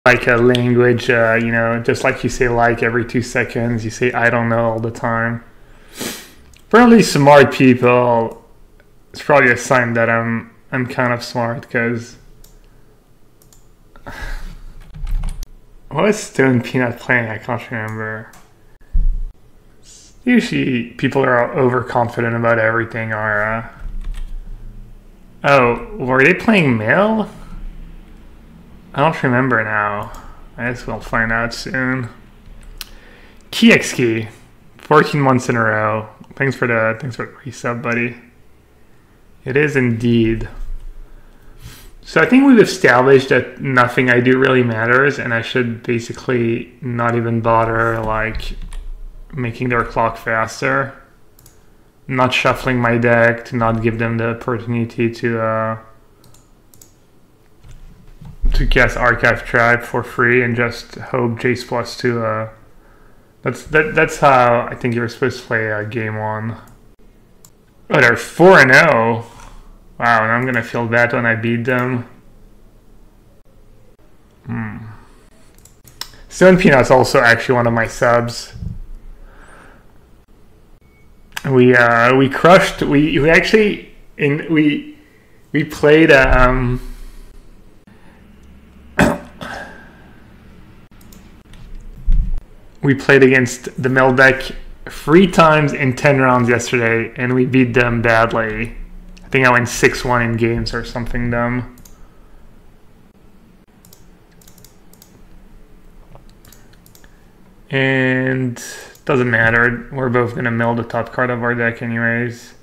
like a language, you know, just like you say like every 2 seconds, you say I don't know all the time. For at least smart people, it's probably a sign that I'm kind of smart, because what was Stone Peanut playing? I can't remember. Usually people are overconfident about everything are oh, were they playing Mill? I don't remember now. I guess we'll find out soon. Key 14 months in a row. Thanks for the resub, buddy. It is indeed. So I think we've established that nothing I do really matters, and I should basically not even bother like making their clock faster. Not shuffling my deck to not give them the opportunity to cast Archive Trap for free and just hope Jace +2. That's how I think you're supposed to play game 1. Oh, they're 4-0. Wow, and I'm gonna feel bad when I beat them. Stone Peanut's also actually one of my subs. We crushed. We actually we played we played against the Mill deck 3 times in 10 rounds yesterday, and we beat them badly. I think I went 6-1 in games or something dumb. And doesn't matter. We're both gonna mill the top card of our deck anyways.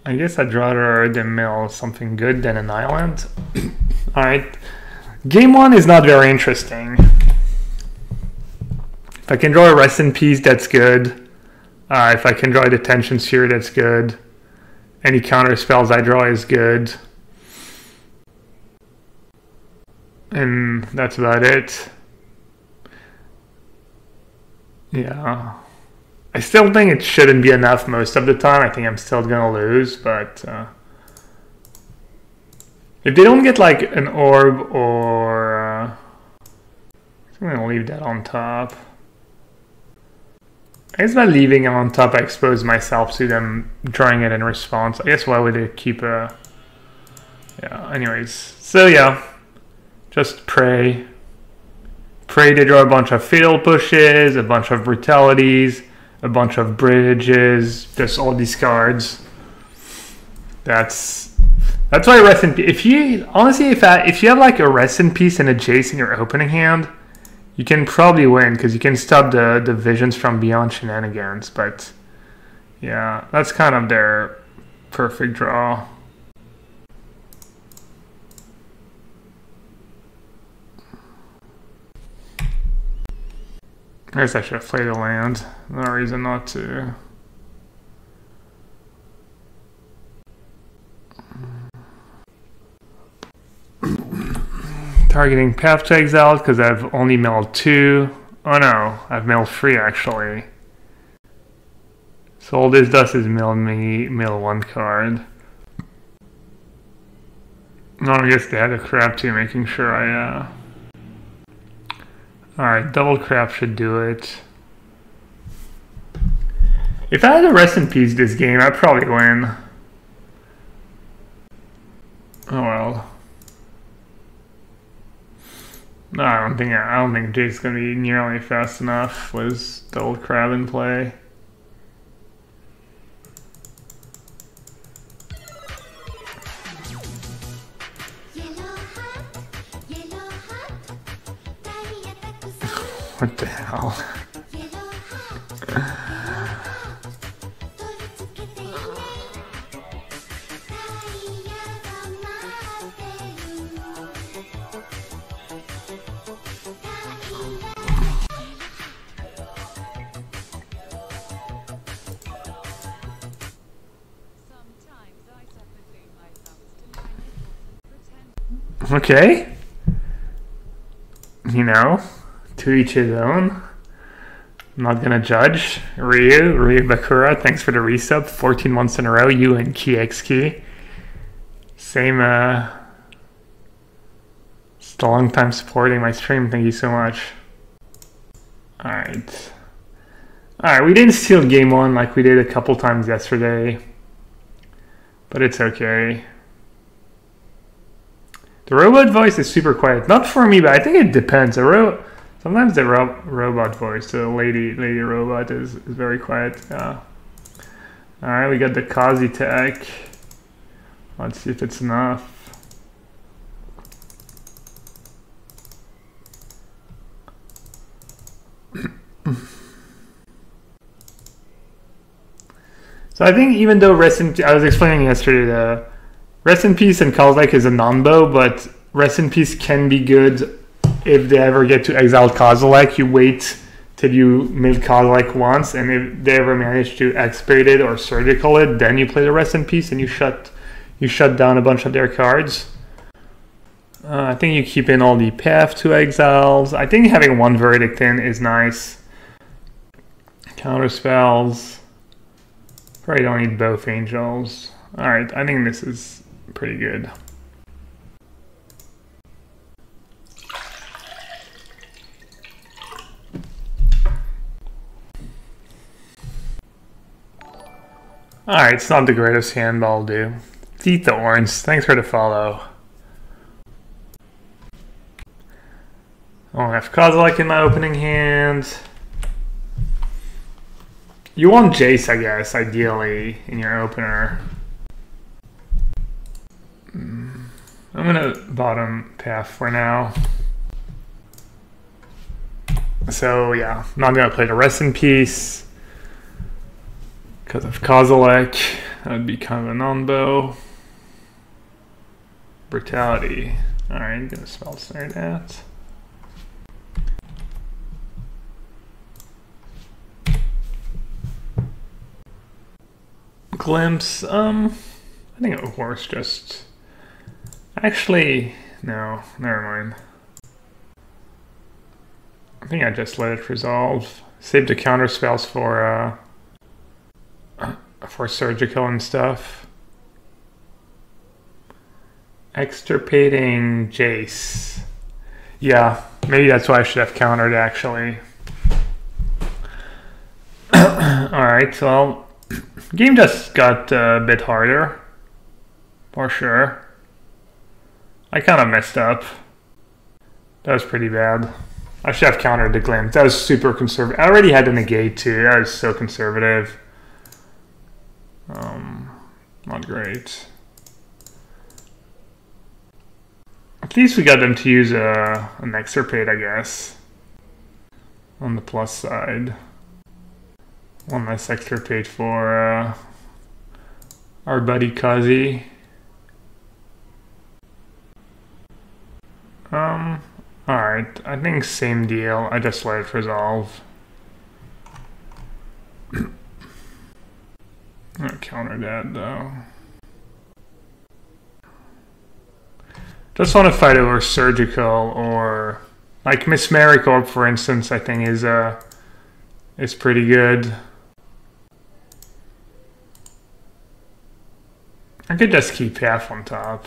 I guess I'd rather them mill something good than an island. Alright. Game 1 is not very interesting. If I can draw a Rest in Peace, that's good. If I can draw a Detention Sphere, that's good. Any counter spells I draw is good. And that's about it. Yeah. I still think it shouldn't be enough most of the time. I think I'm still gonna lose, but if they don't get like an orb or I'm gonna leave that on top. I guess by leaving it on top, I expose myself to them drawing it in response. I guess why would they keep a... Yeah, anyways. So yeah, just pray. Pray they draw a bunch of Fatal Pushes, a bunch of Brutalities, a bunch of Bridges, just all these cards. That's why Rest in Peace. If you, honestly, if you have like a Rest in Peace and a Jace in your opening hand, you can probably win, because you can stop the Visions from Beyond shenanigans. But yeah, that's kind of their perfect draw. I guess I should have played a land. No reason not to. Targeting Path to Exile because I've only milled 2. Oh no, I've milled 3 actually. So all this does is mill 1 card. No, I guess they had a crab too, making sure I Alright, double crap should do it. If I had a Rest in Peace this game, I'd probably win. Oh well. No, I don't think Jake's gonna be nearly fast enough with double crab in play. What the hell? Okay. You know, to each his own. I'm not gonna judge. Ryu Bakura, thanks for the resub. 14 months in a row, you and Key. Same It's a long time supporting my stream. Thank you so much. Alright. Alright, we didn't steal game 1 like we did a couple times yesterday. But it's okay. The robot voice is super quiet. Not for me, but I think it depends. Sometimes the robot voice, the lady robot is very quiet. Alright, we got the Kazi tech. Let's see if it's enough. So I think even though I was explaining yesterday, the Rest in Peace and Kozilek is a non-bow, but Rest in Peace can be good if they ever get to exile Kozilek. You wait till you mill Kozilek once, and if they ever manage to expirate it or surgical it, then you play the Rest in Peace and you shut down a bunch of their cards. I think you keep in all the Path to Exiles. I think having one Verdict in is nice. Counter spells. Probably don't need both angels. Alright, I think this is pretty good. Alright, it's not the greatest hand, but I'll do. Eat the orange. Thanks for the follow. I don't have Kozilek in my opening hand. You want Jace, I guess, ideally, in your opener. I'm gonna bottom Path for now. So yeah, I'm not gonna play the Rest in Peace because of Kozilek. That would be kind of a non-bow. Brutality. Alright, I'm gonna spell snare that. Glimpse, I think it works just... Actually, no, never mind. I think I just let it resolve. Save the counter spells for surgical and stuff. Extirpating Jace. Yeah, maybe that's why I should have countered actually. Alright, well... Game just got a bit harder, for sure. I kind of messed up. That was pretty bad. I should have countered the Glimpse. That was super conservative. I already had the negate too. That was so conservative. Not great. At least we got them to use an extirpate, I guess. On the plus side. One less extirpate for our buddy Kazi. Alright, I think same deal. I just let it resolve. I'm gonna counter that though. Just want to fight over surgical or like Miss Maricorp, for instance. I think is pretty good. I could just keep half on top.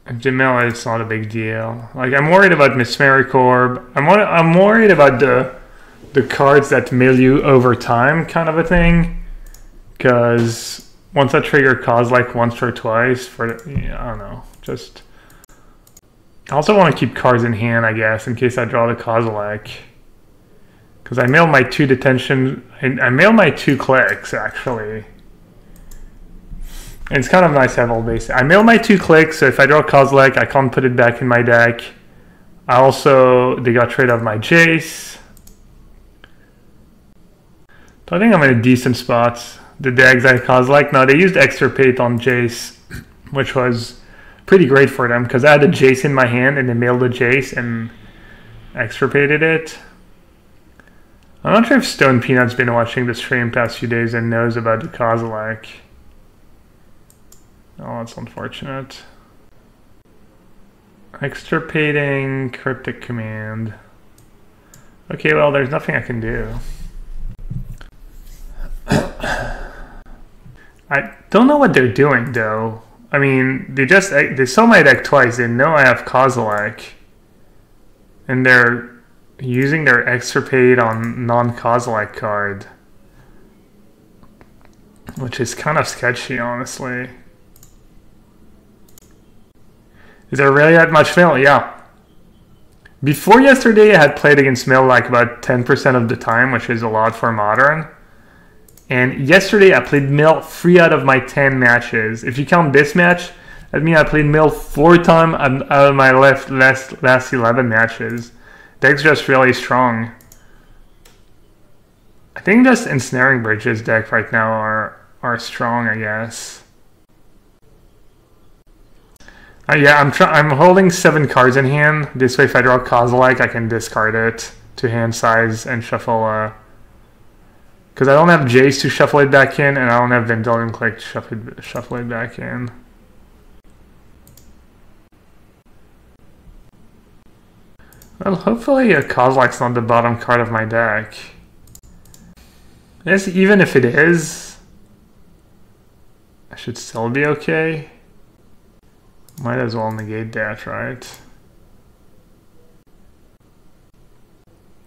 If Jamila, it's not a big deal. Like I'm worried about Miss Maricorp. I'm worried about the cards that mill you over time, kind of a thing. Because once I trigger Kozilek once or twice for I don't know. Just I also want to keep cards in hand, I guess, in case I draw the Kozilek. Because I mail my 2 detention. I mail my 2 clicks actually. And it's kind of nice to have all base. I mail my 2 clicks, so if I draw Kozilek, I can't put it back in my deck. They got rid of my Jace. So I think I'm in a decent spot. Did they exile Kozilek? No, they used extirpate on Jace, which was pretty great for them because I had a Jace in my hand and they mailed the Jace and extirpated it. I'm not sure if Stone Peanut's been watching the stream past few days and knows about the Kozilek. Oh, that's unfortunate. Extirpating Cryptic Command. Okay, well, there's nothing I can do. I don't know what they're doing, though. I mean, they saw my deck twice. They know I have Kozilek, and they're using their extirpate on non-Kozilek card, which is kind of sketchy, honestly. Is there really that much mill? Yeah. Before yesterday, I had played against mill like about 10% of the time, which is a lot for modern. And yesterday, I played mill 3 out of my 10 matches. If you count this match, that means I played mill 4 times out of my last 11 matches. Deck's just really strong. I think just Ensnaring Bridges deck right now are strong, I guess. Yeah, I'm holding 7 cards in hand. This way, if I draw Kozilek, I can discard it to hand size and shuffle. Because I don't have Jace to shuffle it back in, and I don't have Vendilion Click to shuffle it back in. Well, hopefully Kozilek's not the bottom card of my deck. I guess even if it is, I should still be okay. Might as well negate that, right?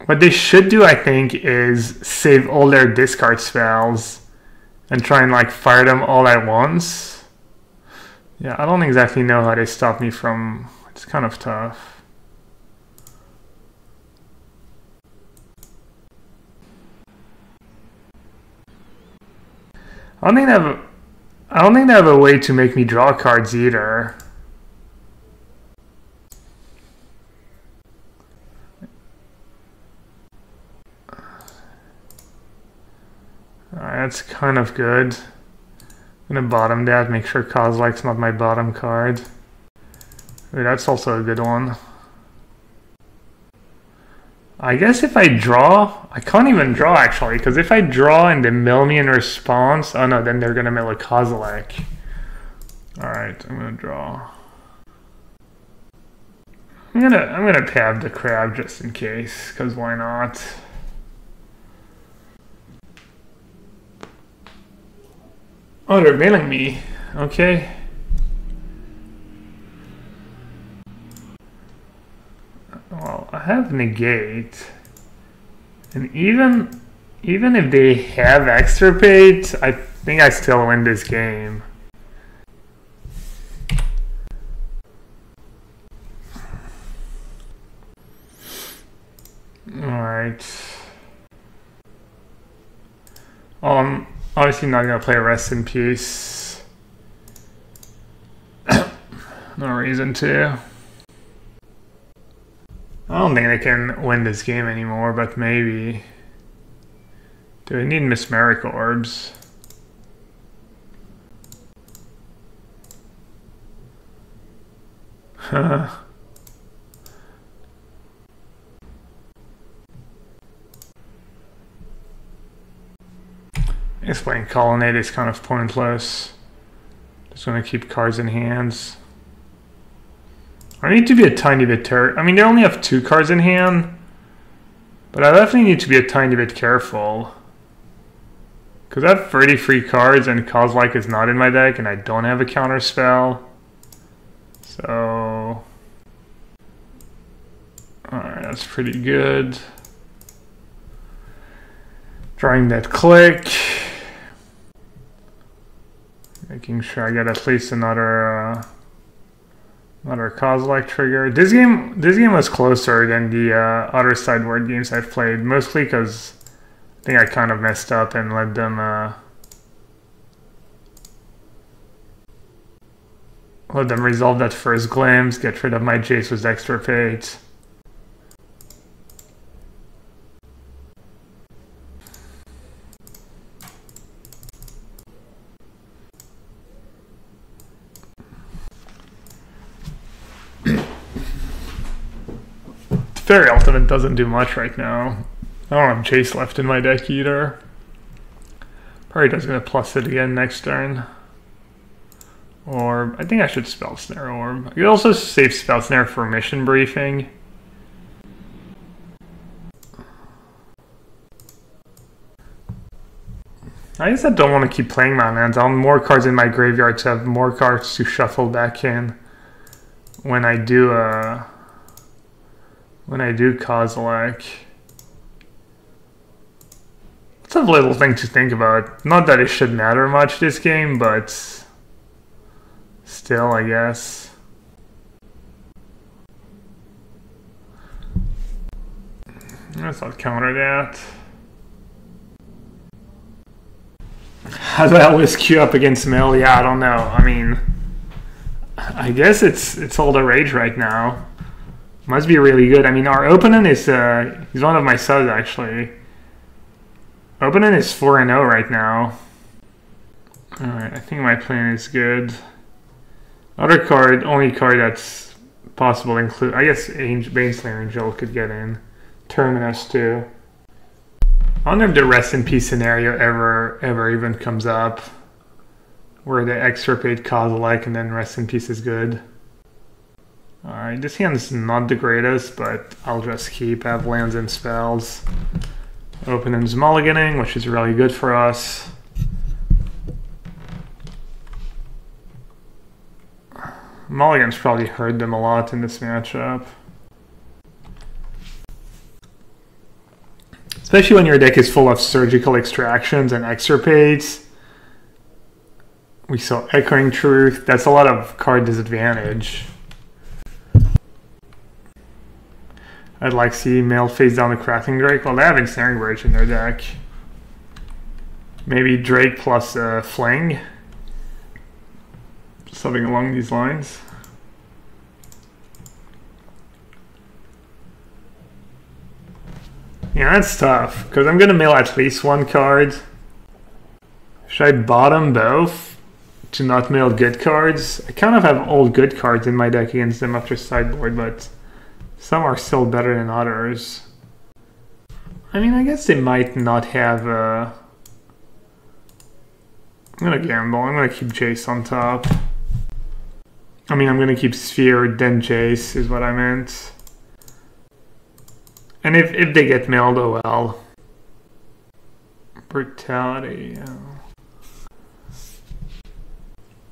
What they should do, I think, is save all their discard spells and try and like fire them all at once. Yeah, I don't exactly know how they stop me from... It's kind of tough. I don't think they have a way to make me draw cards either. That's kind of good. I'm gonna bottom that, make sure Kozilek's not my bottom card. Wait, that's also a good one. I guess if I draw, I can't even draw actually, because if I draw and they mill me in response, oh no, then they're gonna mill a Kozilek. Alright, I'm gonna draw. I'm gonna pab the crab just in case, because why not? Oh, they're mailing me. Okay. Well, I have negate. And even if they have extirpate, I think I still win this game. Alright. Obviously not gonna play Rest in Peace. No reason to. I don't think they can win this game anymore, but maybe. Do we need Mesmeric Orbs? Huh. I guess playing Colonnade is kind of pointless. Just want to keep cards in hands. I need to be a tiny bit I mean, they only have 2 cards in hand. But I definitely need to be a tiny bit careful. Because I have 33 cards and Kozilek is not in my deck and I don't have a counter spell. So... Alright, that's pretty good. Drawing that click. Making sure I get at least another Kozilek trigger. This game was closer than the other sideboard games I've played, mostly because I think I kind of messed up and let them resolve that first glimpse, get rid of my Jace with extirpate. Fairy Ultimate doesn't do much right now. I don't have Jace left in my deck either. Probably just gonna plus it again next turn. Or I think I should Spell Snare Orb. I could also save Spell Snare for Mission Briefing. I guess I don't want to keep playing my lands. I want more cards in my graveyard to have more cards to shuffle back in when I do Kozilek. It's a little thing to think about. Not that it should matter much this game, but still, I guess. I guess I'll counter that. How do I always queue up against Mill? Yeah, I don't know. I mean, I guess it's all the rage right now. Must be really good. I mean, our opponent is he's one of my subs actually. Opponent is 4-0 right now. Alright, I think my plan is good. Other card, only card that's possible include, I guess Baneslayer Angel could get in. Terminus too. I wonder if the rest in peace scenario ever even comes up, where they extirpate Kozilek and then rest in peace is good. Alright, this hand's not the greatest, but I'll just keep, have lands and spells. Opponent's mulliganing, which is really good for us. Mulligans probably hurt them a lot in this matchup. Especially when your deck is full of surgical extractions and extirpates. We saw Echoing Truth. That's a lot of card disadvantage. I'd like to see Mail face down the Crafting Drake. Well, they have Ensnaring Bridge in their deck. Maybe Drake plus Fling. Something along these lines. Yeah, that's tough, because I'm going to mill at least one card. Should I bottom both to not mill good cards? I kind of have all good cards in my deck against them after sideboard, but some are still better than others. I mean, I guess they might not have I'm going to gamble. I'm going to keep Jace on top. I mean, I'm going to keep Sphere, then Jace is what I meant. And if they get milled, oh well. Brutality, yeah.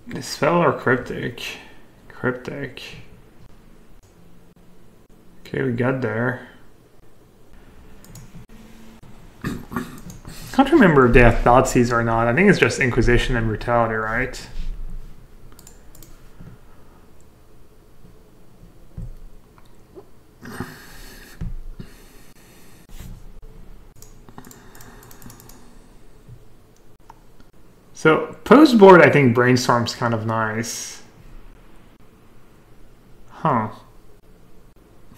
Dispel or Cryptic? Cryptic. Okay, we got there. Can't remember if they have Thoughtseize or not. I think it's just Inquisition and Brutality, right? So, post board, I think Brainstorm's kind of nice. Huh.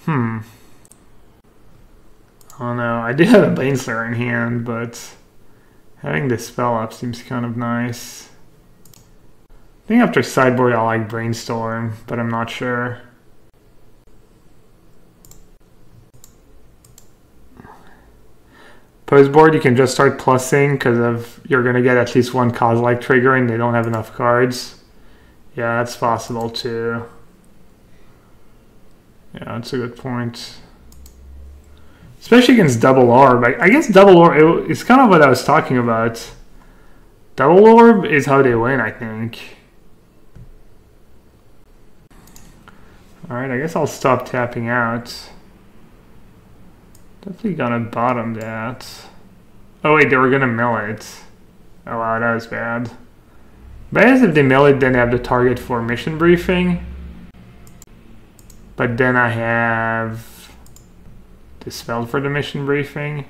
Oh no, I do have a Baneslayer in hand, but having this spell up seems kind of nice. I think after sideboard I like Brainstorm, but I'm not sure. Post board, you can just start plussing because you're going to get at least one Kozilek trigger and they don't have enough cards. Yeah, that's possible too. Yeah, that's a good point. Especially against Double Orb. I guess Double Orb is kind of what I was talking about. Double Orb is how they win, I think. Alright, I guess I'll stop tapping out. Definitely gonna bottom that. Oh wait, they were gonna mill it. Oh wow, that was bad. But I guess if they mill it, then they have the target for mission briefing. But then I have Dispelled for the mission briefing.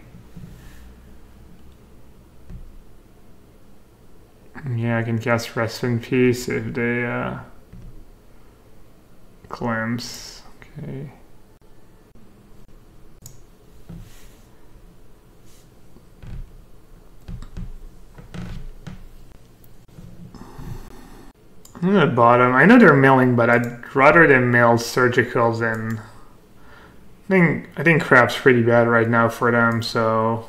Yeah, I can cast Rest in Peace if they glimpse. Okay. I'm gonna bottom. I know they're milling, but I'd rather them mill surgical than. I think crap's pretty bad right now for them, so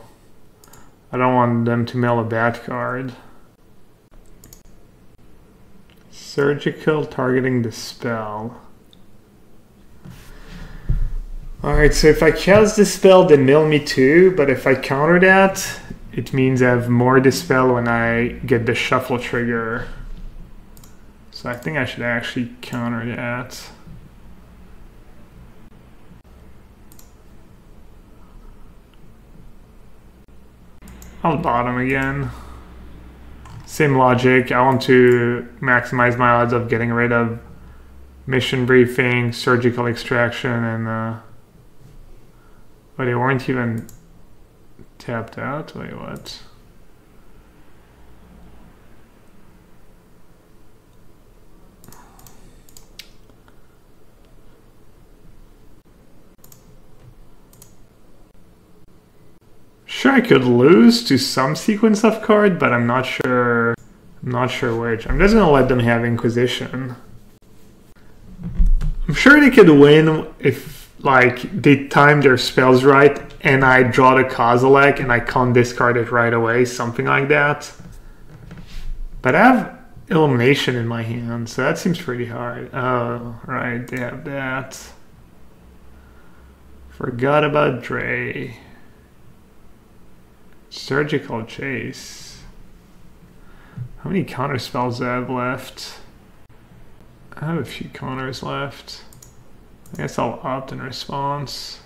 I don't want them to mill a bad card. Surgical targeting the spell. Alright, so if I cast the spell, they mill me too, but if I counter that, it means I have more dispel when I get the shuffle trigger. So I think I should actually counter that. I'll bottom again. Same logic. I want to maximize my odds of getting rid of mission briefing, surgical extraction, and but they weren't even tapped out. Wait, what? Sure, I could lose to some sequence of card, but I'm not sure. I'm not sure which. I'm just gonna let them have Inquisition. I'm sure they could win if, like, they time their spells right, and I draw the Kozilek and I can't discard it right away, something like that. But I have Illumination in my hand, so that seems pretty hard. Oh, right, they have that. Forgot about Dre. Surgical Chase. How many counter spells do I have left? I have a few counters left. I guess I'll opt in response.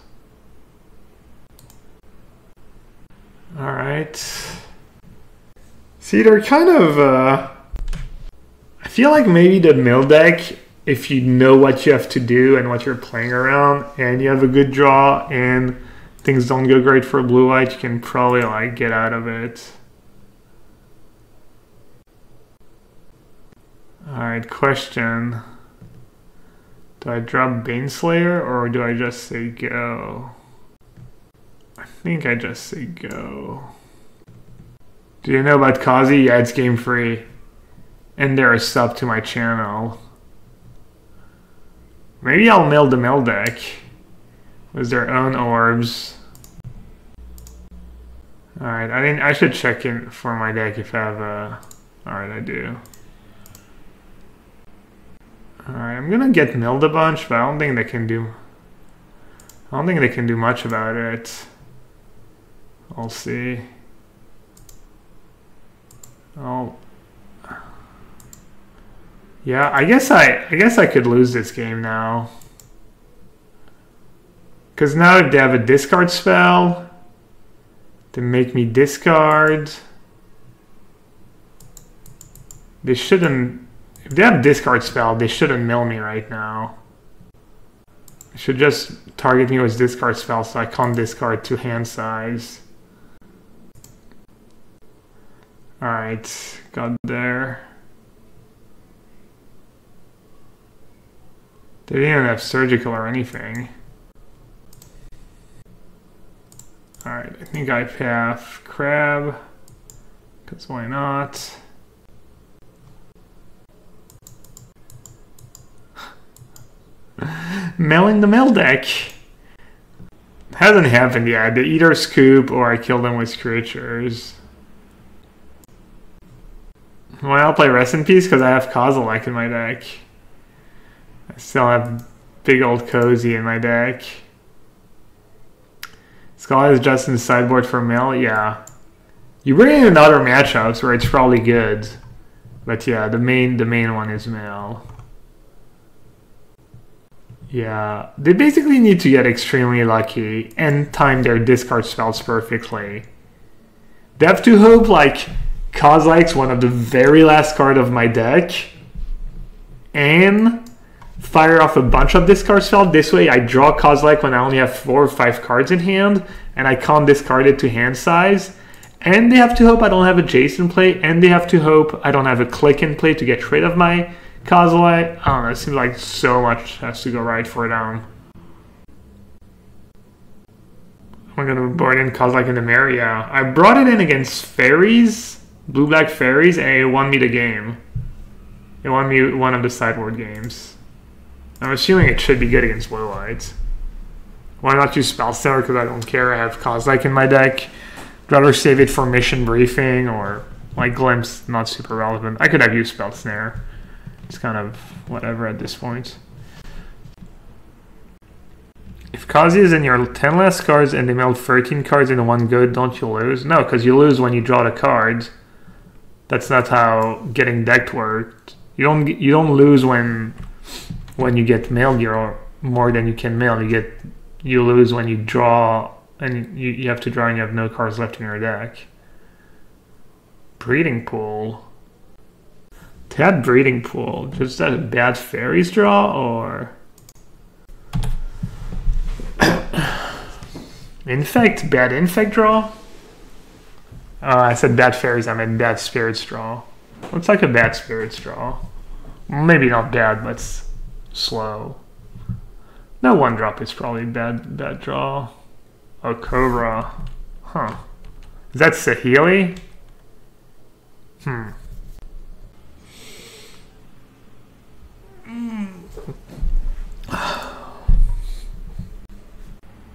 Alright. See, they're kind of... I feel like maybe the mill deck, if you know what you have to do and what you're playing around, and you have a good draw, and things don't go great for blue-white, you can probably, like, get out of it. Alright, question. Do I drop Baneslayer or do I just say go? I think I just say go. Do you know about Kazi? Yeah, it's game free. And they're a sub to my channel. Maybe I'll mill the mill deck with their own orbs. Alright, I should check in for my deck if I have a... Alright, I do. Alright, I'm gonna get milled a bunch, but I don't think they can do... I don't think they can do much about it. I'll see. Yeah, I guess I could lose this game now. Because now if they have a discard spell, they make me discard. They shouldn't... If they have discard spell, they shouldn't mill me right now. They should just target me with discard spell so I can't discard to hand size. Alright, got there. They didn't even have surgical or anything. Alright, I think I have crab, because why not? Milling the mill deck. Hasn't happened yet. They either scoop or I kill them with creatures. Well, I'll play Rest in Peace because I have Kozilek in my deck. I still have big old Cozy in my deck. Skull is just in the sideboard for mill, yeah. You bring in other matchups where it's probably good. But yeah, the main one is mill. Yeah, they basically need to get extremely lucky and time their discard spells perfectly. They have to hope, like, Kozilek's one of the very last card of my deck, and fire off a bunch of discard spells. This way I draw Kozilek when I only have 4 or 5 cards in hand, and I can't discard it to hand size. And they have to hope I don't have a Jason play, and they have to hope I don't have a click in play to get rid of my Kozilek. I don't know, it seems like so much has to go right for them. I'm gonna board in Kozilek in the mirror, yeah. I brought it in against fairies, blue-black fairies, and it won me the game. It won me one of the sideboard games. I'm assuming it should be good against blue-white. Why not use Spell Snare? Because I don't care, I have Kozilek in my deck. I'd rather save it for mission briefing or like Glimpse, not super relevant. I could have used Spell Snare. It's kind of whatever at this point. If Kazi is in your 10 last cards and they milled 13 cards into one go, don't you lose? No, because you lose when you draw the cards. That's not how getting decked works. You don't lose when you get milled your more than you can mill. You lose when you draw and you have to draw and you have no cards left in your deck. Breeding pool. That breeding pool. Just that a bad fairies draw or infect, bad infect draw? I said bad fairies, I meant bad spirits draw. Looks like a bad spirits draw. Maybe not bad, but slow. No one drop is probably bad draw. Oh, Cobra. Huh. Is that Sahili?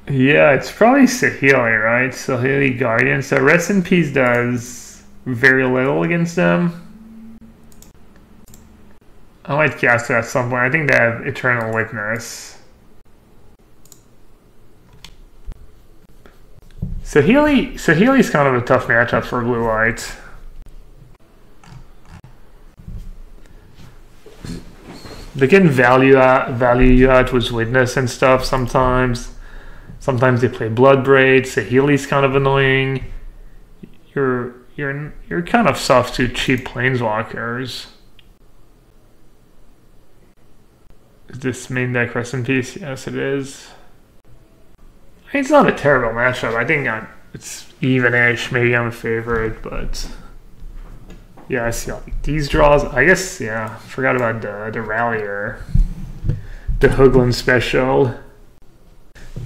Yeah, it's probably Sahili, right? Sahili Guardian. So Rest in Peace does very little against them. I might cast it at some point. I think they have Eternal Witness. Sahili's kind of a tough matchup for blue white. They can value you out with Witness and stuff sometimes. Sometimes they play Bloodbraid. Sahili's kind of annoying. You're kind of soft to cheap planeswalkers. Is this main deck Rest in Peace? Yes, it is. I mean, it's not a terrible matchup. I think it's even-ish. Maybe I'm a favorite, but yeah, I see like these draws. I guess, yeah, forgot about the Rallier. The Hoogland special.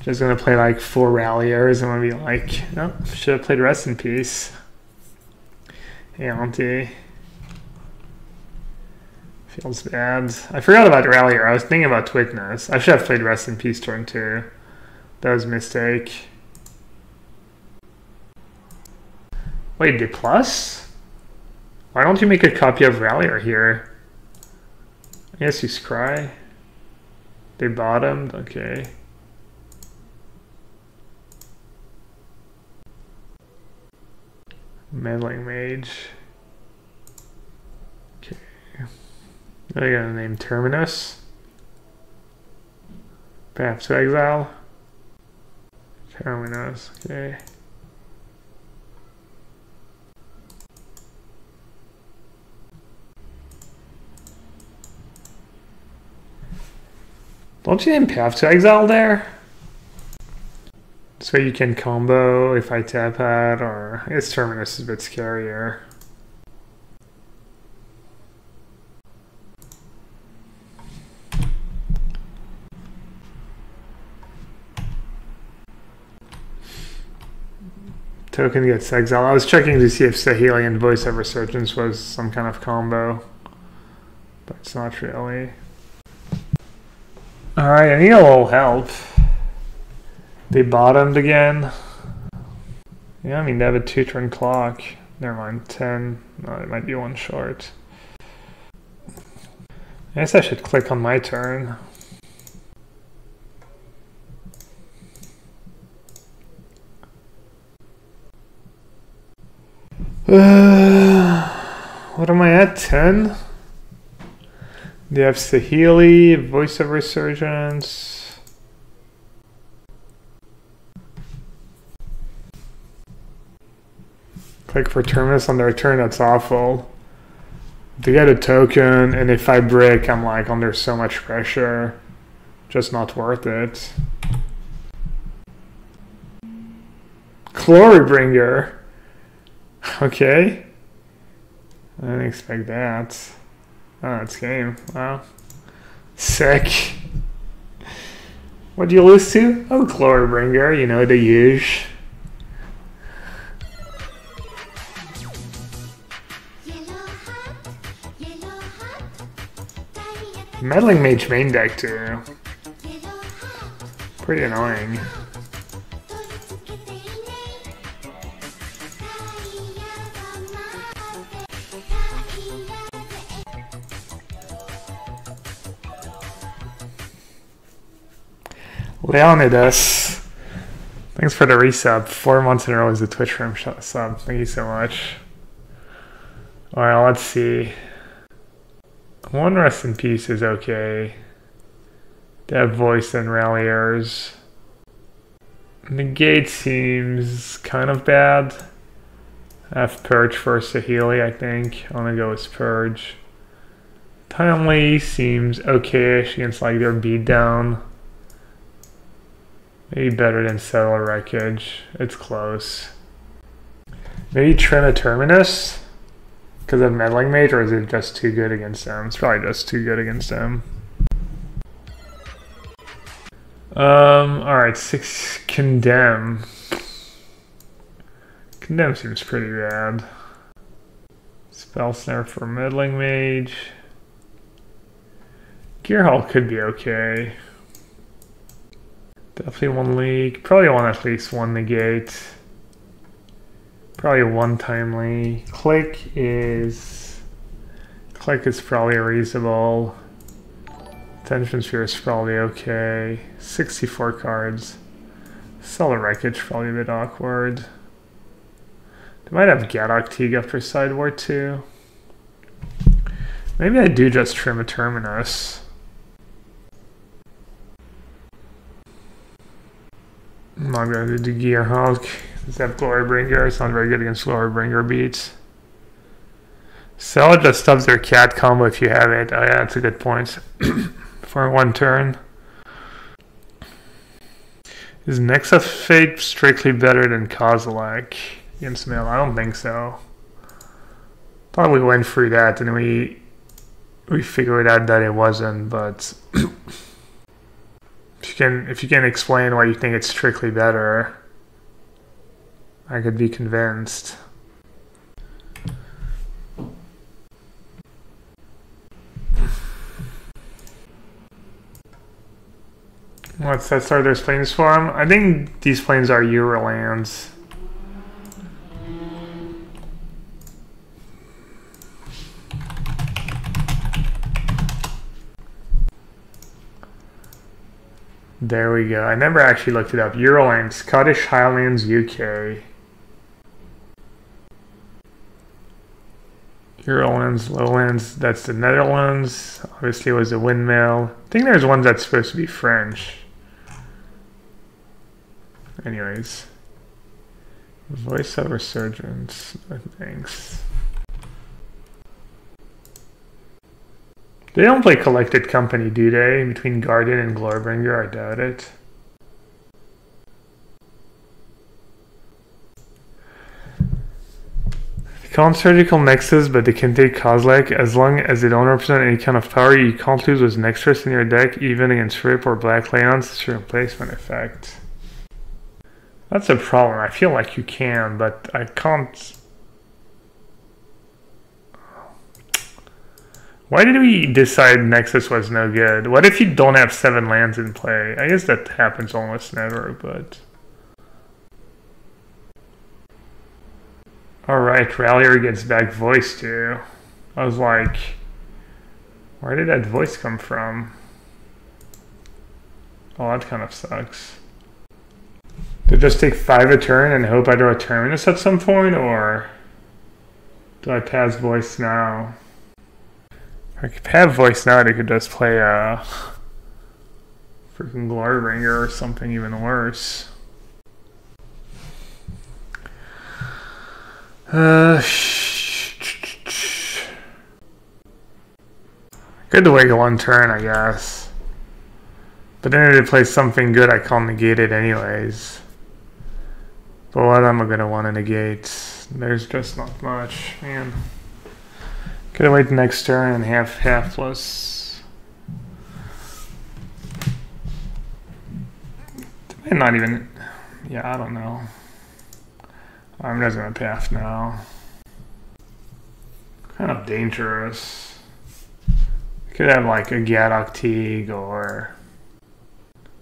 Just gonna play like 4 Ralliers and I'm gonna be like, oh, should have played Rest in Peace. Hey, Auntie. Feels bad. I forgot about Rallier. I was thinking about Witness. I should have played Rest in Peace turn 2. That was a mistake. Wait, the plus? Why don't you make a copy of Rallier here? I guess you scry. They bottomed, okay. Meddling Mage. Okay. Now I gotta name Terminus. Path to Exile. Terminus, okay. Don't you name Path to Exile there? So you can combo if I tap it, or I guess Terminus is a bit scarier. Token gets exile. I was checking to see if Sahili and Voice of Resurgence was some kind of combo, but it's not really. Alright, I need a little help. They bottomed again. Yeah, I mean, they have a 2-turn clock. Never mind, 10. No, it might be one short. I guess I should click on my turn. What am I at? 10? They have Sahili, Voice of Resurgence. Click for Terminus on their turn, that's awful. To get a token, and if I break, I'm like under so much pressure. Just not worth it. Glorybringer. Okay. I didn't expect that. Oh, it's game. Wow. Sick. What'd you lose to? Oh, Glorybringer, you know, the huge. Meddling Mage main deck too. Pretty annoying. Leonidas. Thanks for the resub. 4 months in a row is the Twitch room sub. Thank you so much. Alright, let's see. One rest in peace is okay. Dead voice and ralliers. Negate seems kind of bad. I have Purge for Sahili, I think. I'm gonna go with Purge. Timely seems okay-ish against like their beatdown. Maybe better than Settle Wreckage. It's close. Maybe Trim a Terminus? Because of Meddling Mage, or is it just too good against them? It's probably just too good against them. Alright, 6 Condemn. Condemn seems pretty bad. Spell Snare for Meddling Mage. Gearhall could be okay. Definitely 1 leak. Probably want at least 1 negate. Probably 1 timely. Click is probably reasonable. Tension Sphere is probably okay. 64 cards. Solar Wreckage probably a bit awkward. They might have Gadok Teague after sideboard too. Maybe I do just Trim a Terminus. I'm not going to do Gear Hulk. Does have Glorybringer? It's not very good against Glorybringer beats. Sell just stubs their cat combo if you have it. Oh yeah, that's a good point. For 1 turn. Is Nexus Fate strictly better than Kozilek against Mail? I don't think so. Thought we went through that and we figured out that it wasn't, but if you can explain why you think it's strictly better, I could be convinced. What's that Stardust Plains form? I think these planes are Eurolands. There we go. I never actually looked it up. Euroland, Scottish Highlands, UK. Eurolands, Lowlands, that's the Netherlands. Obviously it was a windmill. I think there's one that's supposed to be French. Anyways. Voice of Resurgence. Thanks. They don't play Collected Company, do they? Between Guardian and Glorybringer, I doubt it. They call them Surgical Nexus, but they can take Kozilek. As long as they don't represent any kind of power, you can't lose with Nexus in your deck, even against Rip or Black Leons. It's your replacement effect. That's a problem. I feel like you can, but I can't. Why did we decide Nexus was no good? What if you don't have 7 lands in play? I guess that happens almost never, but... Alright, Rallier gets back voice too. I was like, where did that voice come from? Oh, that kind of sucks. To just take 5 a turn and hope I draw a Terminus at some point, or do I pass voice now? If I could have voice now, they could just play a freaking Glorybringer or something even worse. Good to wait 1 turn, I guess. But then if they play something good, I can't negate it anyways. But what am I gonna want to negate? There's just not much, man. Could wait the next turn and have half-plus. Not even. Yeah, I don't know. I'm just gonna pass now. Kind of dangerous. Could have like a Gadok Teague or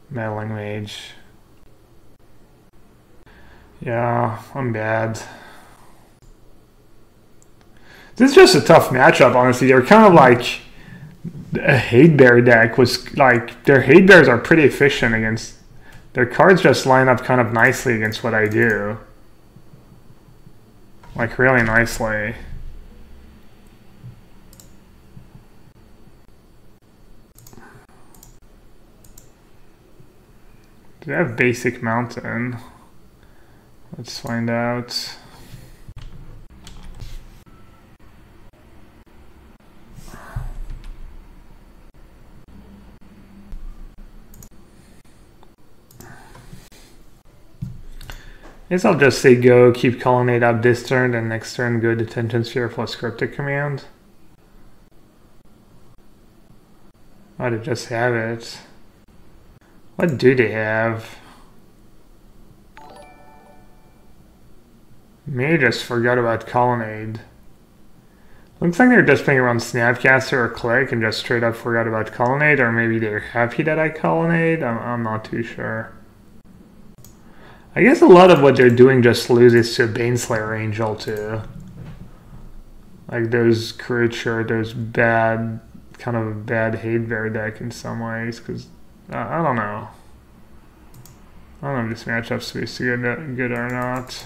Meddling Mage. Yeah, I'm bad. This is just a tough matchup, honestly. They're kind of like a Hate Bear deck. Was like their Hate Bears are pretty efficient against Their cards just line up kind of nicely against what I do. Like, really nicely. Do they have basic mountain? Let's find out. I guess I'll just say go, keep colonnade up this turn, and next turn go detention sphere plus cryptic command. Oh, they just have it. What do they have? May just forgot about colonnade. Looks like they're just playing around Snapcaster or Click and just straight up forgot about colonnade, or maybe they're happy that I colonnade. I'm not too sure. I guess a lot of what they're doing just loses to Baneslayer Angel too. Like those creature, those bad, kind of bad hate bear deck in some ways, because I don't know. I don't know if this matchup's supposed to be good or not.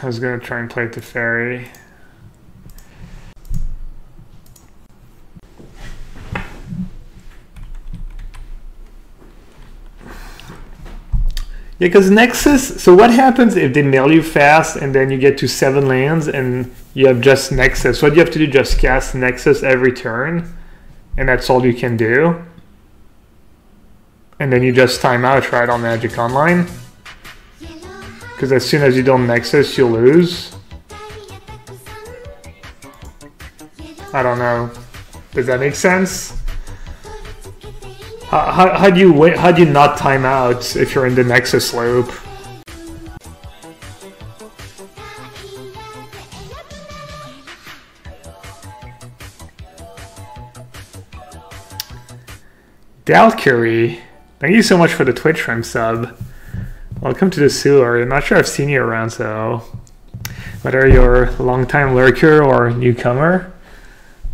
I was gonna try and play it to Fairy. Yeah, because Nexus, so what happens if they mill you fast and then you get to 7 lands and you have just Nexus? What you have to do, just cast Nexus every turn, and that's all you can do. And then you just time out, right, on Magic Online. Because as soon as you don't Nexus, you lose. I don't know. Does that make sense? How do you wait? How do you not time out if you're in the Nexus loop? Valkyrie, thank you so much for the Twitch Prime sub. Welcome to the sewer. I'm not sure I've seen you around, so whether you're a long-time lurker or newcomer,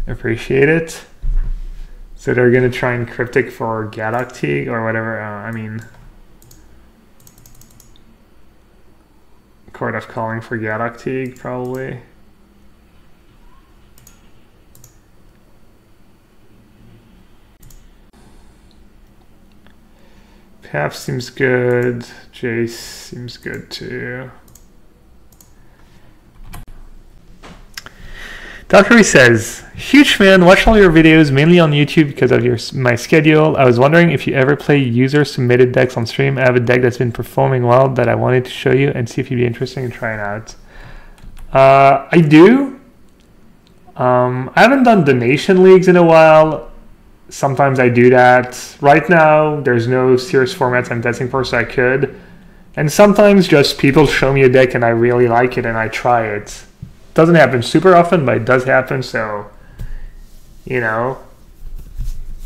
I appreciate it. So they're gonna try and cryptic for Gadok Teague or whatever. I mean, Court of Calling for Gadok Teague probably. Path seems good. Jace seems good too. Valkyrie says, huge fan, watch all your videos mainly on YouTube because of my schedule. I was wondering if you ever play user submitted decks on stream. I have a deck that's been performing well that I wanted to show you and see if you'd be interested in trying out. I do. I haven't done donation leagues in a while. Sometimes I do that. Right now, there's no serious formats I'm testing for, so I could. And sometimes just people show me a deck and I really like it and I try it. Doesn't happen super often, but it does happen. So, you know,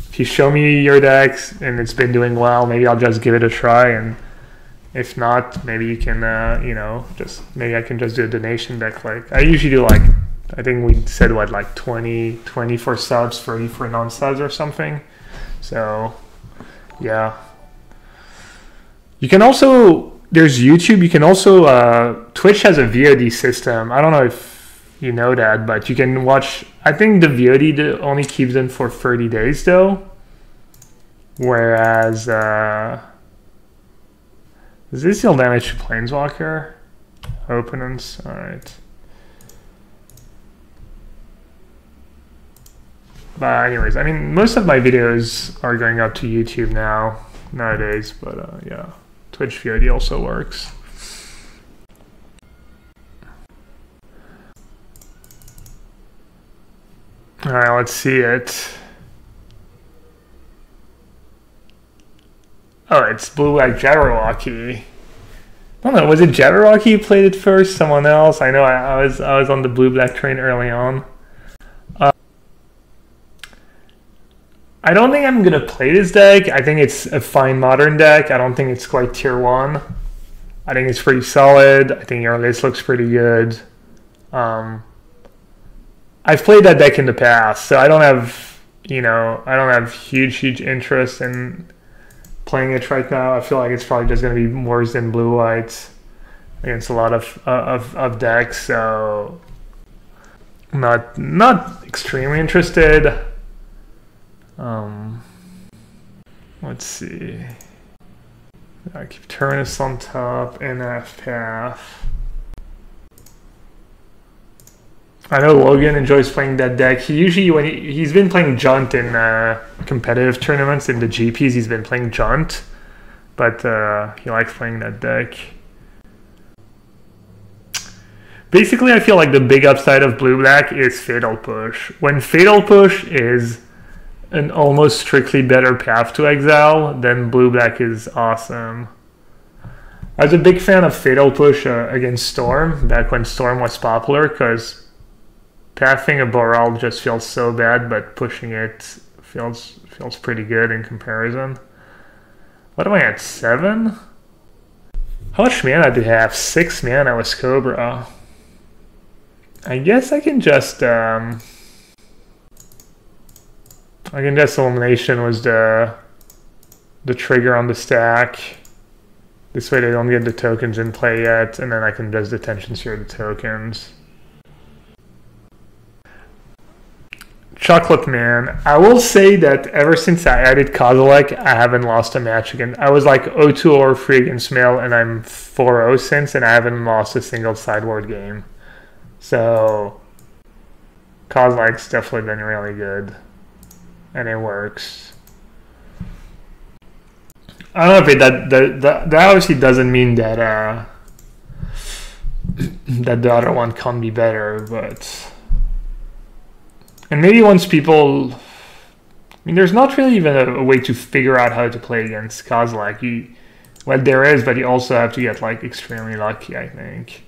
if you show me your decks and it's been doing well, maybe I'll just give it a try. And if not, maybe you can, you know, just maybe I can just do a donation deck. Like I usually do, like I think we said what, like 20 for subs, 30 for non-subs or something. So, yeah. You can also, there's YouTube. You can also Twitch has a VOD system. I don't know if you know that, but you can watch. I think the VOD only keeps them for 30 days though. Whereas does this deal damage to Planeswalker opponents? All right. But anyways, I mean, most of my videos are going up to YouTube nowadays. But yeah, Twitch VOD also works. All right, let's see it. Oh, it's blue-black Jabberwocky. I don't know, was it Jabberwocky who played it first? Someone else? I know I was on the blue-black train early on. I don't think I'm gonna play this deck. I think it's a fine modern deck. I don't think it's quite tier 1. I think it's pretty solid. I think your list looks pretty good. I've played that deck in the past, so I don't have, I don't have huge interest in playing it right now. I feel like it's probably just going to be worse than blue white against a lot of decks, so not extremely interested. Let's see. I keep Turnus on top, NF path. I know Logan enjoys playing that deck. He usually, when he's been playing Junt in competitive tournaments, in the GPs, he's been playing Junt, but he likes playing that deck. Basically, I feel like the big upside of blue-black is Fatal Push. When Fatal Push is an almost strictly better path to exile, then blue-black is awesome. I was a big fan of Fatal Push against Storm, back when Storm was popular, because pathing a Boral just feels so bad, but pushing it feels pretty good in comparison. What am I at, 7? How much mana did I have? 6 mana with Cobra. I guess I can just Elimination was the trigger on the stack. This way they don't get the tokens in play yet, and then I can just Detention Sphere the tokens. Chocolate Man. I will say that ever since I added Kozilek, I haven't lost a match again. I was like 0-2 or 3 against Mail, and I'm 4-0 since, and I haven't lost a single sideboard game. So Kozilek's definitely been really good, and it works. I don't know if that obviously doesn't mean that that the other one can't be better, but. And maybe once people, I mean, there's not really even a way to figure out how to play against Kozilek. Well, there is, but you also have to get like extremely lucky, I think.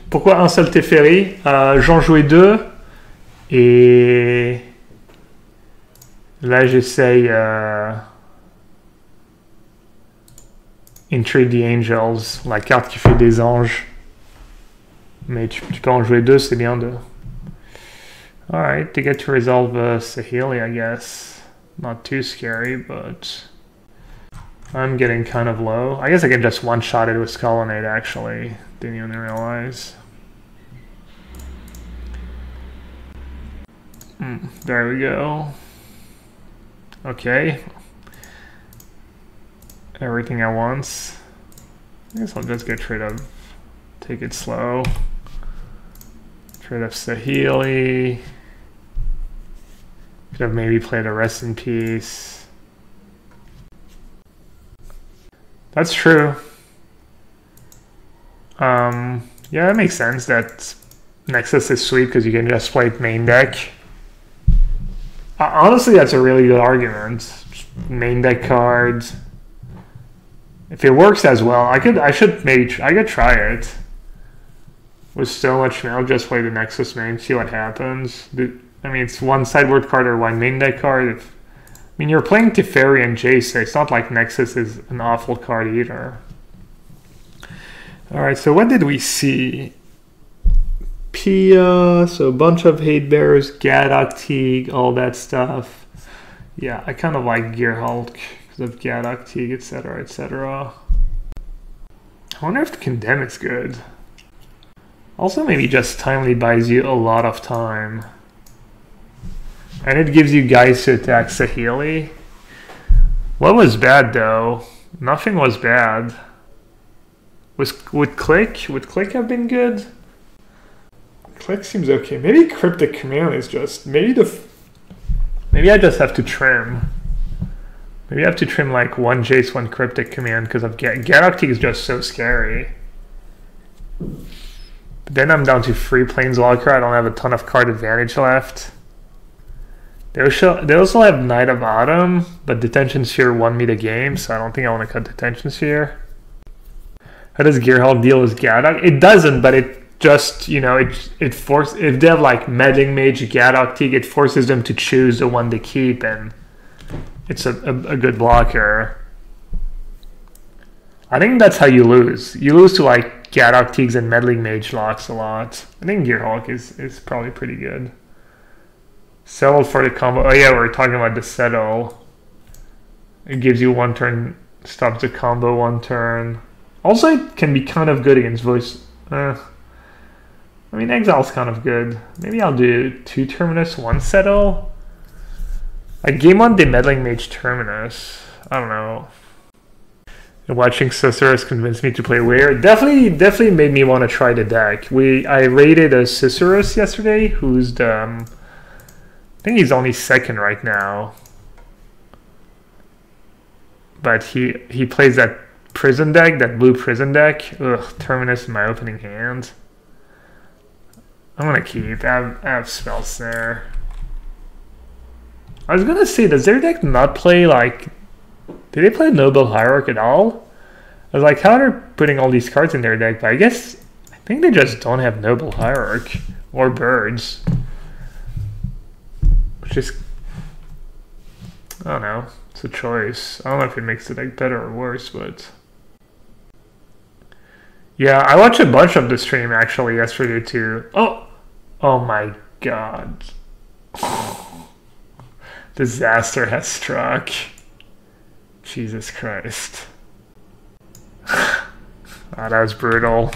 Pourquoi un seul Teferi? J'en jouais 2 et là j'essaye Entreat the Angels, la carte qui fait des anges. Mais tu peux en jouer 2, c'est bien 2. Alright, to get to resolve Saheeli, I guess. Not too scary, but I'm getting kind of low. I guess I can just one-shot it with Scolonade, actually. Didn't even realize. There we go. Okay. Everything at once. I guess I'll just get rid of, take it slow. Get rid of Saheeli. Could have maybe played a Rest in Peace. That's true. Yeah, that makes sense that Nexus is sweet because you can just play it main deck. Honestly, that's a really good argument. Main deck cards. If it works as well, I could try it. With so much mail, just play the Nexus main, see what happens. I mean, it's one sideboard card or one main deck card. I mean, you're playing Teferi and Jace, so it's not like Nexus is an awful card either. Alright, so what did we see? Pia, so a bunch of Hate Bearers, Gadok Teague, all that stuff. Yeah, I kind of like Gear Hulk because of Gadok Teague, etc., etc. I wonder if the Condemn is good. Also, maybe just Timely buys you a lot of time. And it gives you guys to attack Saheeli. What was bad, though? Nothing was bad. Would Click have been good? Click seems okay. Maybe Cryptic Command is just... Maybe I just have to trim. Maybe I have to trim like one Jace, one Cryptic Command because of Gadok Teague is just so scary. But then I'm down to 3 Planeswalker. I don't have a ton of card advantage left. They also have Knight of Autumn, but Detention Sphere won me the game, so I don't think I want to cut Detention Sphere. How does Gear Hulk deal with Gadok? It doesn't, but it just, you know, it forces, if they have like meddling mage, Gadok, it forces them to choose the one they keep, and it's a good blocker. I think that's how you lose. You lose to like Gadok and meddling mage locks a lot. I think Gearhulk is probably pretty good. Settle for the combo. Oh yeah, we're talking about the settle. It gives you 1 turn, stops the combo 1 turn. Also, it can be kind of good against voice. I mean, Exile's kind of good. Maybe I'll do 2 Terminus, 1 settle. Like game 1, the meddling mage Terminus. I don't know. Watching Cicerus convinced me to play Weir. Definitely made me want to try the deck. I rated a Cicerus yesterday, who's the I think he's only 2nd right now. But he plays that prison deck, that blue prison deck. Ugh, Terminus in my opening hand. I'm gonna keep. I have Spell Snare. I was gonna say, does their deck not play like? Did they play Noble Hierarch at all? I was like, how are they putting all these cards in their deck? But I think they just don't have Noble Hierarch or Birds. Which is, I don't know. It's a choice. I don't know if it makes the deck better or worse, but yeah, I watched a bunch of the stream actually yesterday too. Oh my god. Disaster has struck. Jesus Christ. Oh, that was brutal.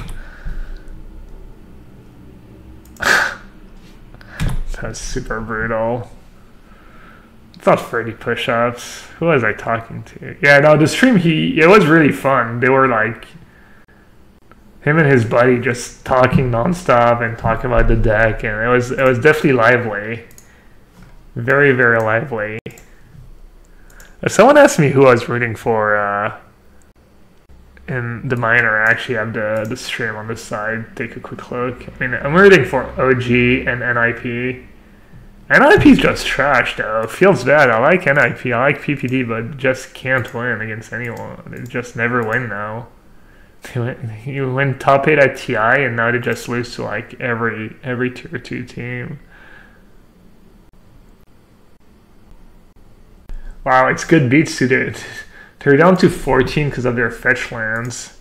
That was super brutal. It's not 30 push-ups. Who was I talking to? Yeah, no, the stream, it was really fun. They were like, him and his buddy just talking nonstop and talking about the deck, and it was definitely lively. Very, very lively. If someone asked me who I was rooting for in the minor, I actually have the stream on the side. Take a quick look. I mean, I'm rooting for OG and NIP. NIP's just trash though. Feels bad. I like NIP. I like PPD, but just can't win against anyone. They just never win now. You win top 8 at TI, and now they just lose to like every tier 2 team. Wow, it's good beats to do it. They're down to 14 because of their fetch lands.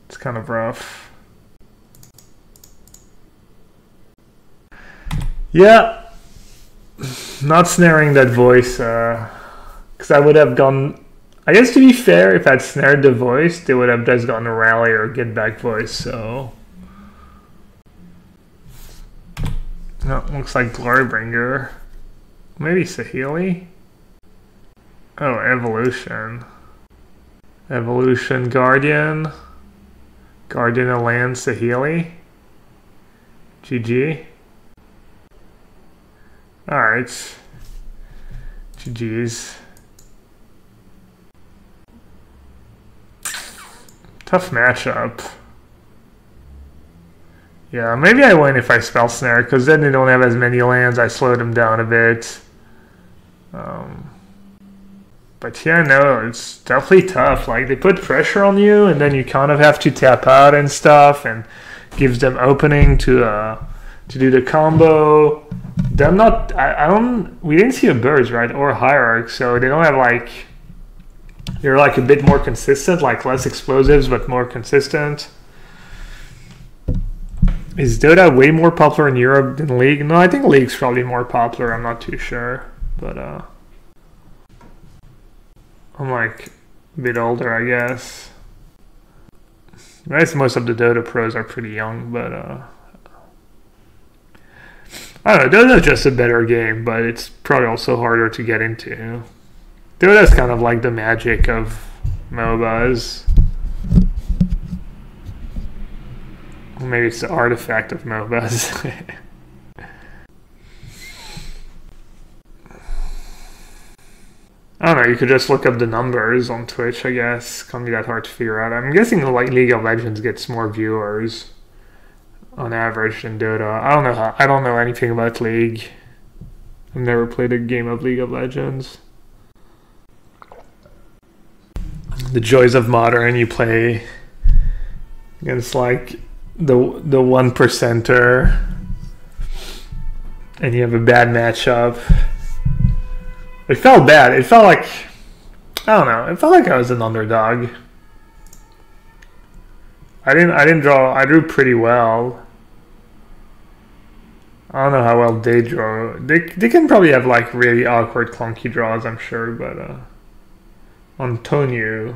It's kind of rough. Yeah, not snaring that voice, because I would have gone, I guess to be fair, if I'd snared the voice, they would have just gone to rally or get back voice, so. No, looks like Glorybringer. Maybe Saheeli? Oh, Evolution. Evolution Guardian. Guardian of Land Saheeli. GG. Alright. GG's. Tough matchup. Yeah, maybe I win if I spell snare, because then they don't have as many lands. I slow them down a bit. But yeah, no, it's definitely tough. Like, they put pressure on you, and then you kind of have to tap out and stuff, and gives them opening to do the combo. Them not, we didn't see a Birds, right, or a Hierarch, so they don't have like, they're like a bit more consistent, like less explosives, but more consistent. Is Dota way more popular in Europe than League? No, I think League's probably more popular, I'm not too sure, but I'm like a bit older, I guess. I guess most of the Dota pros are pretty young, but I don't know, Dota's just a better game, but it's probably also harder to get into. Dota's kind of like the magic of MOBAs. Or maybe it's the artifact of MOBAs. I don't know, you could just look up the numbers on Twitch, I guess. Can't be that hard to figure out. I'm guessing like League of Legends gets more viewers on average than Dota. I don't know anything about League. I've never played a game of League of Legends. The joys of modern, you play against like the 1%er, and you have a bad matchup. It felt bad. It felt like, I don't know. It felt like I was an underdog. I didn't draw. I drew pretty well. I don't know how well they draw. They can probably have like really awkward, clunky draws, I'm sure. But Antonio,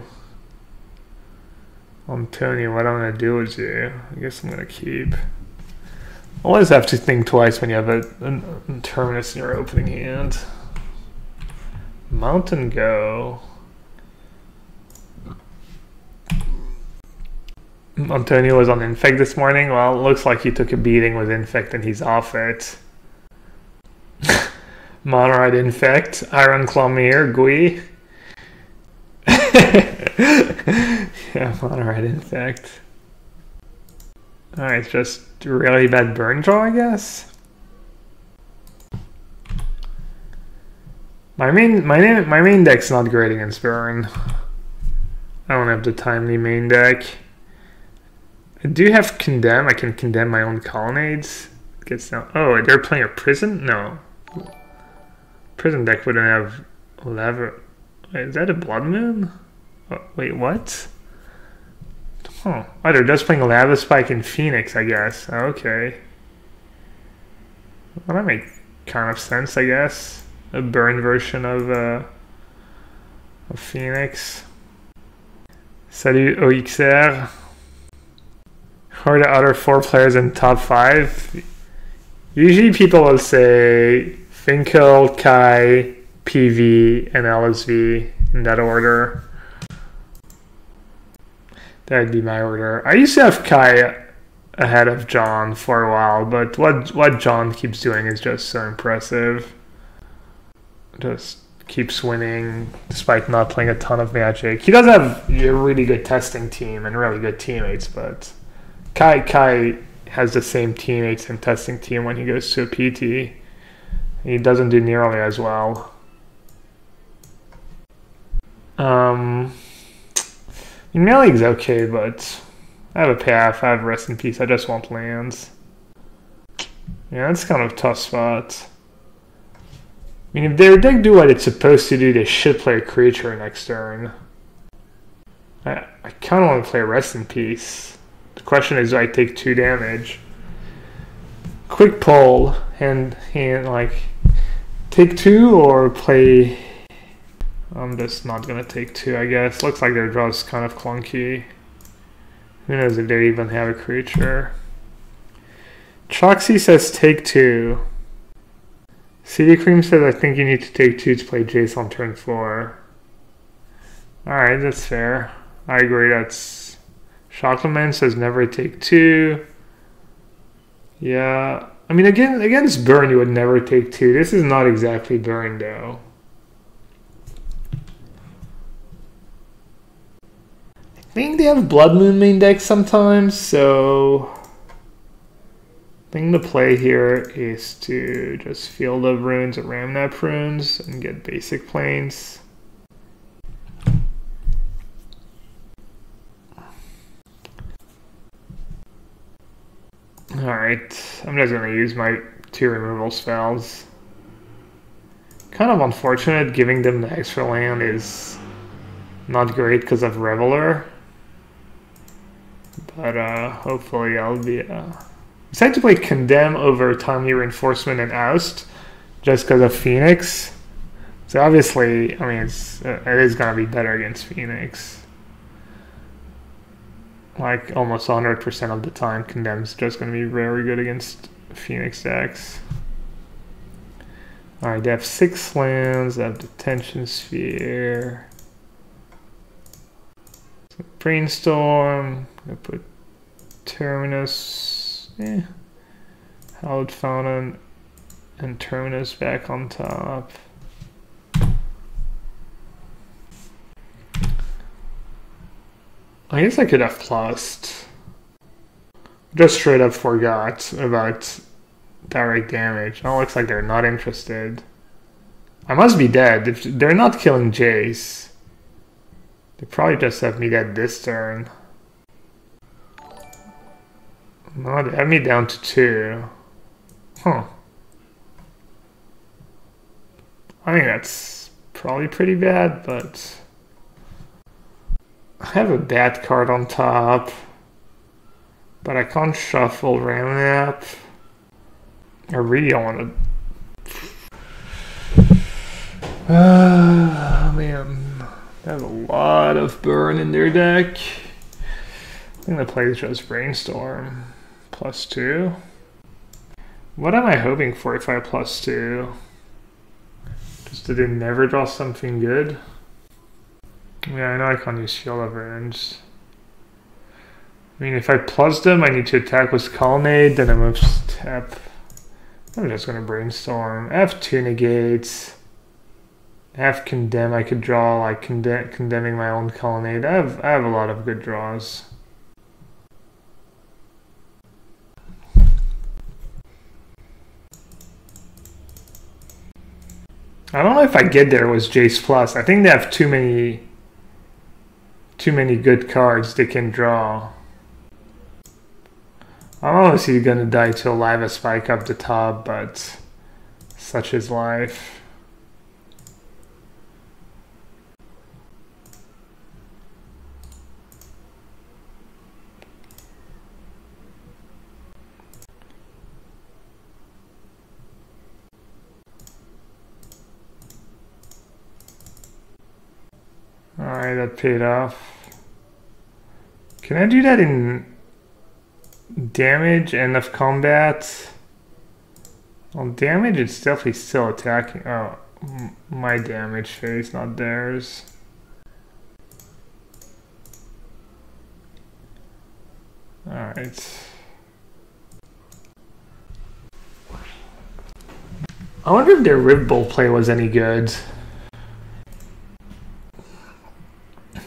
what I'm gonna do with you? I guess I'm gonna keep. Always have to think twice when you have a terminus in your opening hand. Mountain Go. Antonio was on Infect this morning. Well, it looks like he took a beating with Infect and he's off it. Monoride Infect, Iron Clawmere, Gui. Yeah, Monoride Infect. Alright, just really bad burn draw, I guess. My main deck's not great against burn. I don't have the timely main deck. I do have Condemn. I can condemn my own colonnades. Gets down. Oh, they're playing a prison? No. Prison deck wouldn't have lava. Wait, is that a Blood Moon? Oh, wait, what? Huh. Oh, they're just playing Lava Spike and Phoenix, I guess. Okay. Well, that makes kind of sense, I guess. A burn version of Phoenix. Salut OXR. Who are the other 4 players in top 5? Usually people will say Finkel, Kai, PV, and LSV in that order. That'd be my order. I used to have Kai ahead of John for a while, but what John keeps doing is just so impressive. Just keeps winning despite not playing a ton of Magic. He does have a really good testing team and really good teammates, but Kai has the same teammates and testing team when he goes to a PT. He doesn't do nearly as well. Melee okay, but I have a path, I have Rest in Peace, I just want lands. Yeah, that's kind of a tough spot. I mean, if their deck do what it's supposed to do, they should play a creature next turn. I kind of want to play Rest in Peace. The question is, do I take 2 damage? Quick poll, and like, take 2 or play... I'm just not going to take 2, I guess. Looks like their draw is kind of clunky. Who knows if they even have a creature. Choxy says take 2. CD Cream says I think you need to take 2 to play Jace on turn 4. Alright, that's fair. I agree, that's... Shockleman says never take 2. Yeah, I mean against Burn you would never take 2. This is not exactly Burn though. I think they have Blood Moon main deck sometimes, so... I think the play here is to just Field of Runes or Ramnap Runes and get basic planes. Alright, I'm just going to use my 2 removal spells. Kind of unfortunate giving them the extra land is not great because of Reveler. But hopefully I'll be... decided to play Condemn over Timely Reinforcement and Oust just because of Phoenix. So obviously, I mean, it is going to be better against Phoenix. Like almost 100% of the time, Condemn's just going to be very good against Phoenix decks. Alright, they have 6 lands, they have Detention Sphere. So Brainstorm, I'm going to put Terminus, Hallowed Fountain, and Terminus back on top. I guess I could have plussed. Just straight up forgot about direct damage. Oh, looks like they're not interested. I must be dead. If they're not killing Jace, they probably just have me dead this turn. No, they have me down to 2. Huh. I think that's probably pretty bad, but I have a bad card on top, but I can't shuffle Ramnap. I really don't want to. Man, they have a lot of burn in their deck. I think the play is just Brainstorm. +2. What am I hoping for if I +2? Just did it never draw something good? Yeah, I know I can't use Shield of Revenge. I mean, if I plus them, I need to attack with Colonnade, then I move step. I'm just gonna Brainstorm. I have 2 negates. I have Condemn. I could draw like condemning my own Colonnade. I have a lot of good draws. I don't know if I get there with Jace Plus. I think they have too many good cards they can draw. I'm obviously gonna die to a Lava Spike up the top, but such is life. Alright, that paid off. Can I do that in damage, end of combat? On damage, it's definitely still attacking. Oh, my damage phase, not theirs. Alright. I wonder if their Ripbolt play was any good.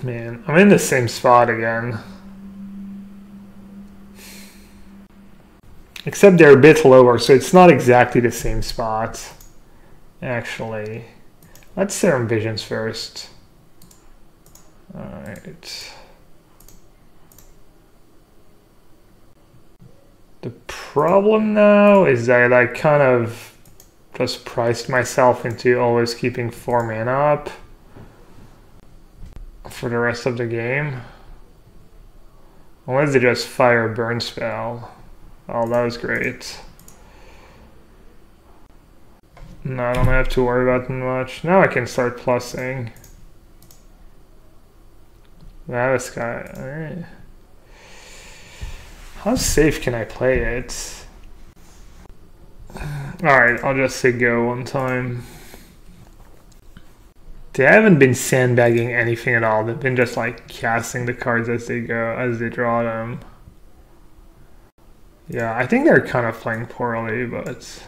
Man, I'm in the same spot again. Except they're a bit lower, so it's not exactly the same spot. Actually. Let's Serum Visions first. Alright. The problem now is that I kind of just priced myself into always keeping 4 mana up for the rest of the game. Unless they just fire a burn spell. Oh, that was great. No, I don't have to worry about them much. Now I can start plussing. That guy. Alright. How safe can I play it? Alright, I'll just say go one time. They haven't been sandbagging anything at all. They've been just like casting the cards as they go, as they draw them. Yeah, I think they're kind of playing poorly, but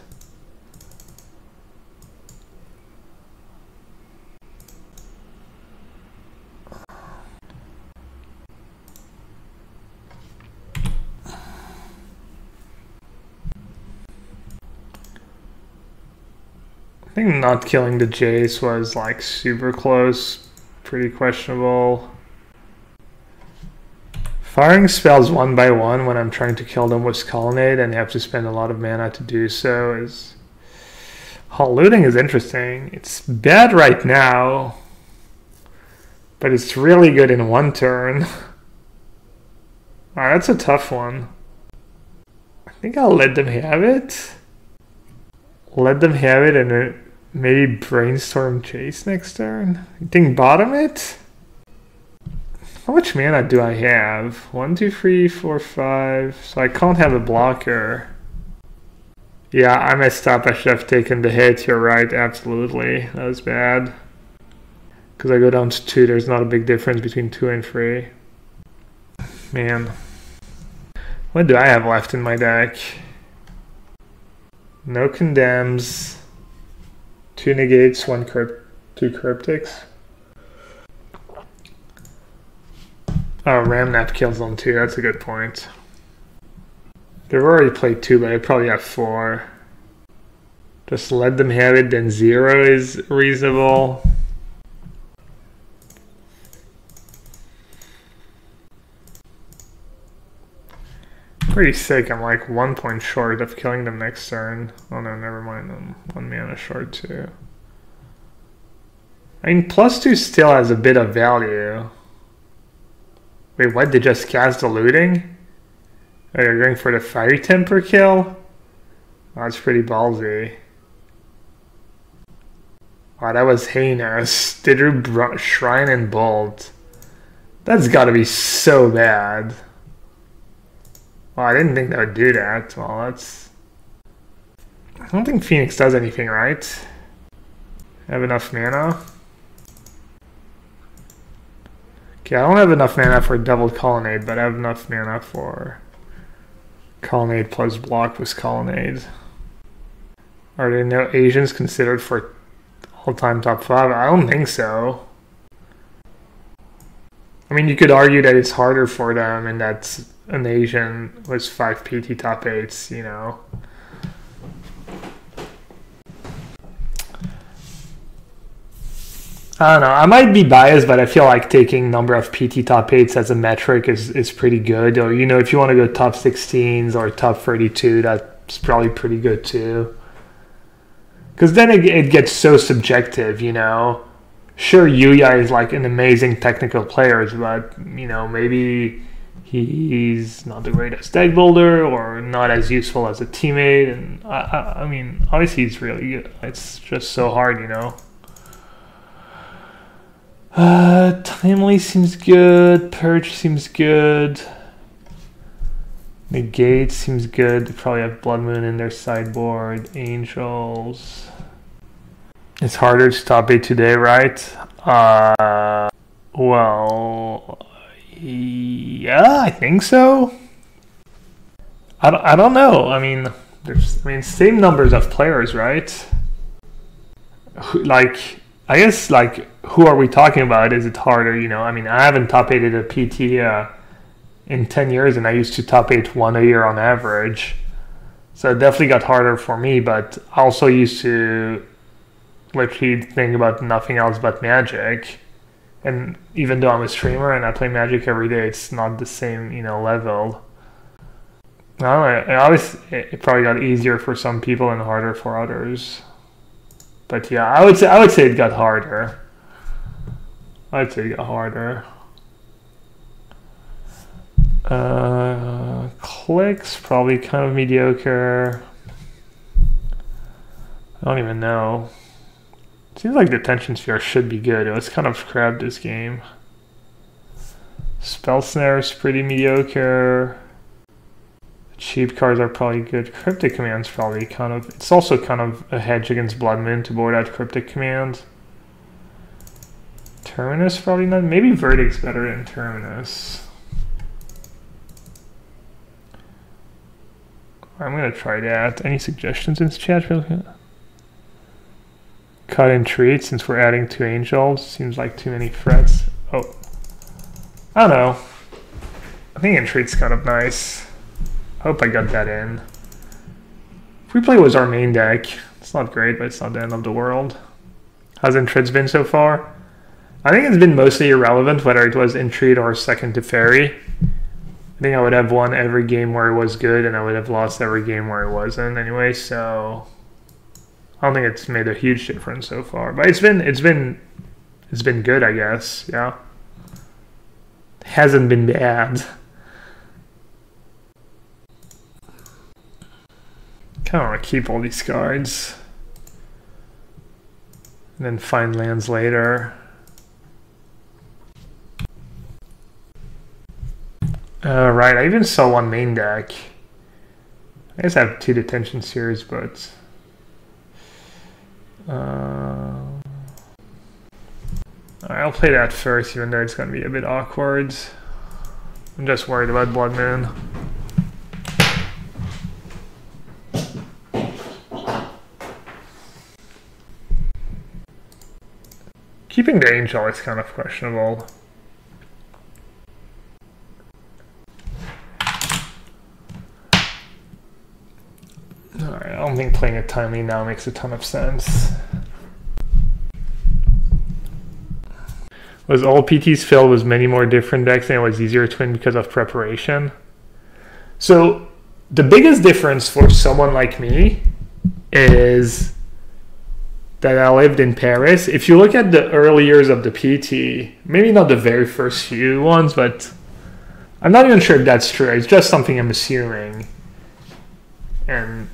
I think not killing the Jace was like super close, pretty questionable. Firing spells 1 by 1 when I'm trying to kill them with Colonnade and you have to spend a lot of mana to do so is... Hall looting is interesting. It's bad right now, but it's really good in 1 turn. That's a tough one. I think I'll let them have it. Let them have it and maybe Brainstorm Chase next turn. You think bottom it? How much mana do I have? 1, 2, 3, 4, 5. So I can't have a blocker. Yeah, I messed up. I should have taken the hit. You're right. Absolutely. That was bad. Because I go down to 2. There's not a big difference between 2 and 3. Man. What do I have left in my deck? No condemns. 2 negates, 2 cryptics. Oh, Ramnap kills on 2. That's a good point. They've already played 2, but I probably have 4. Just let them have it, then 0 is reasonable. Pretty sick. I'm like 1 point short of killing them next turn. Oh no, never mind. I'm 1 mana short too. I mean, +2 still has a bit of value. Wait, what? They just cast the looting? Oh, you're going for the fiery temper kill? Oh, that's pretty ballsy. Oh, that was heinous. They drew Shrine and Bolt. That's gotta be so bad. Well, I didn't think that would do that. Well, that's... I don't think Phoenix does anything, right? Have enough mana? Okay, I don't have enough mana for double Colonnade, but I have enough mana for Colonnade plus block with Colonnade. Are there no Asians considered for all-time top 5? I don't think so. I mean, you could argue that it's harder for them and that an Asian was 5 PT top 8s, you know. I don't know. I might be biased, but I feel like taking number of PT top 8s as a metric is pretty good. Or, you know, if you want to go top 16s or top 32, that's probably pretty good too. Because then it gets so subjective, you know. Sure, Yuya is like an amazing technical player, but, you know, maybe he's not the greatest deck builder or not as useful as a teammate. And I mean, obviously he's really good. It's just so hard, you know. Timely seems good. Purge seems good. Negate seems good. They probably have Blood Moon in their sideboard. Angels. It's harder to top 8 today, right? Well, yeah, I think so. I don't know. I mean, same numbers of players, right? Like, I guess, like, who are we talking about? Is it harder, you know? I mean, I haven't top 8'd a PT in 10 years, and I used to top 8 one a year on average. So it definitely got harder for me, but I also used to literally think about nothing else but Magic. And even though I'm a streamer and I play Magic every day, it's not the same, you know, level. I don't know, it probably got easier for some people and harder for others. But yeah, I would say it got harder. I'd say it got harder. Clicks probably kind of mediocre. I don't even know. Seems like Detention Sphere should be good. It was kind of crap this game. Spell Snare is pretty mediocre. Cheap cards are probably good. Cryptic Command's probably kind of... It's also kind of a hedge against Blood Moon to board out Cryptic Command. Terminus probably not. Maybe Verdict's better than Terminus. I'm going to try that. Any suggestions in the chat? Cut and treat since we're adding 2 angels. Seems like too many threats. Oh. I don't know. I think Entreat's kind of nice. Hope I got that in. Free Play was our main deck. It's not great, but it's not the end of the world. How's Entreat been so far? I think it's been mostly irrelevant whether it was Entreat or Second to Fairy. I think I would have won every game where it was good, and I would have lost every game where it wasn't anyway, so I don't think it's made a huge difference so far. But it's been good, I guess, yeah. It hasn't been bad. I don't want to keep all these cards and then find lands later. Right, I even saw one main deck. I guess I have 2 Detention Spheres, but Alright, I'll play that first, even though it's going to be a bit awkward. I'm just worried about Blood Moon. Keeping the Angel is kind of questionable. Alright, I don't think playing it timely now makes a ton of sense. Was all PTs filled with many more different decks and it was easier to win because of preparation? So the biggest difference for someone like me is that I lived in Paris. If you look at the early years of the PT, maybe not the very first few ones, but I'm not even sure if that's true. It's just something I'm assuming. And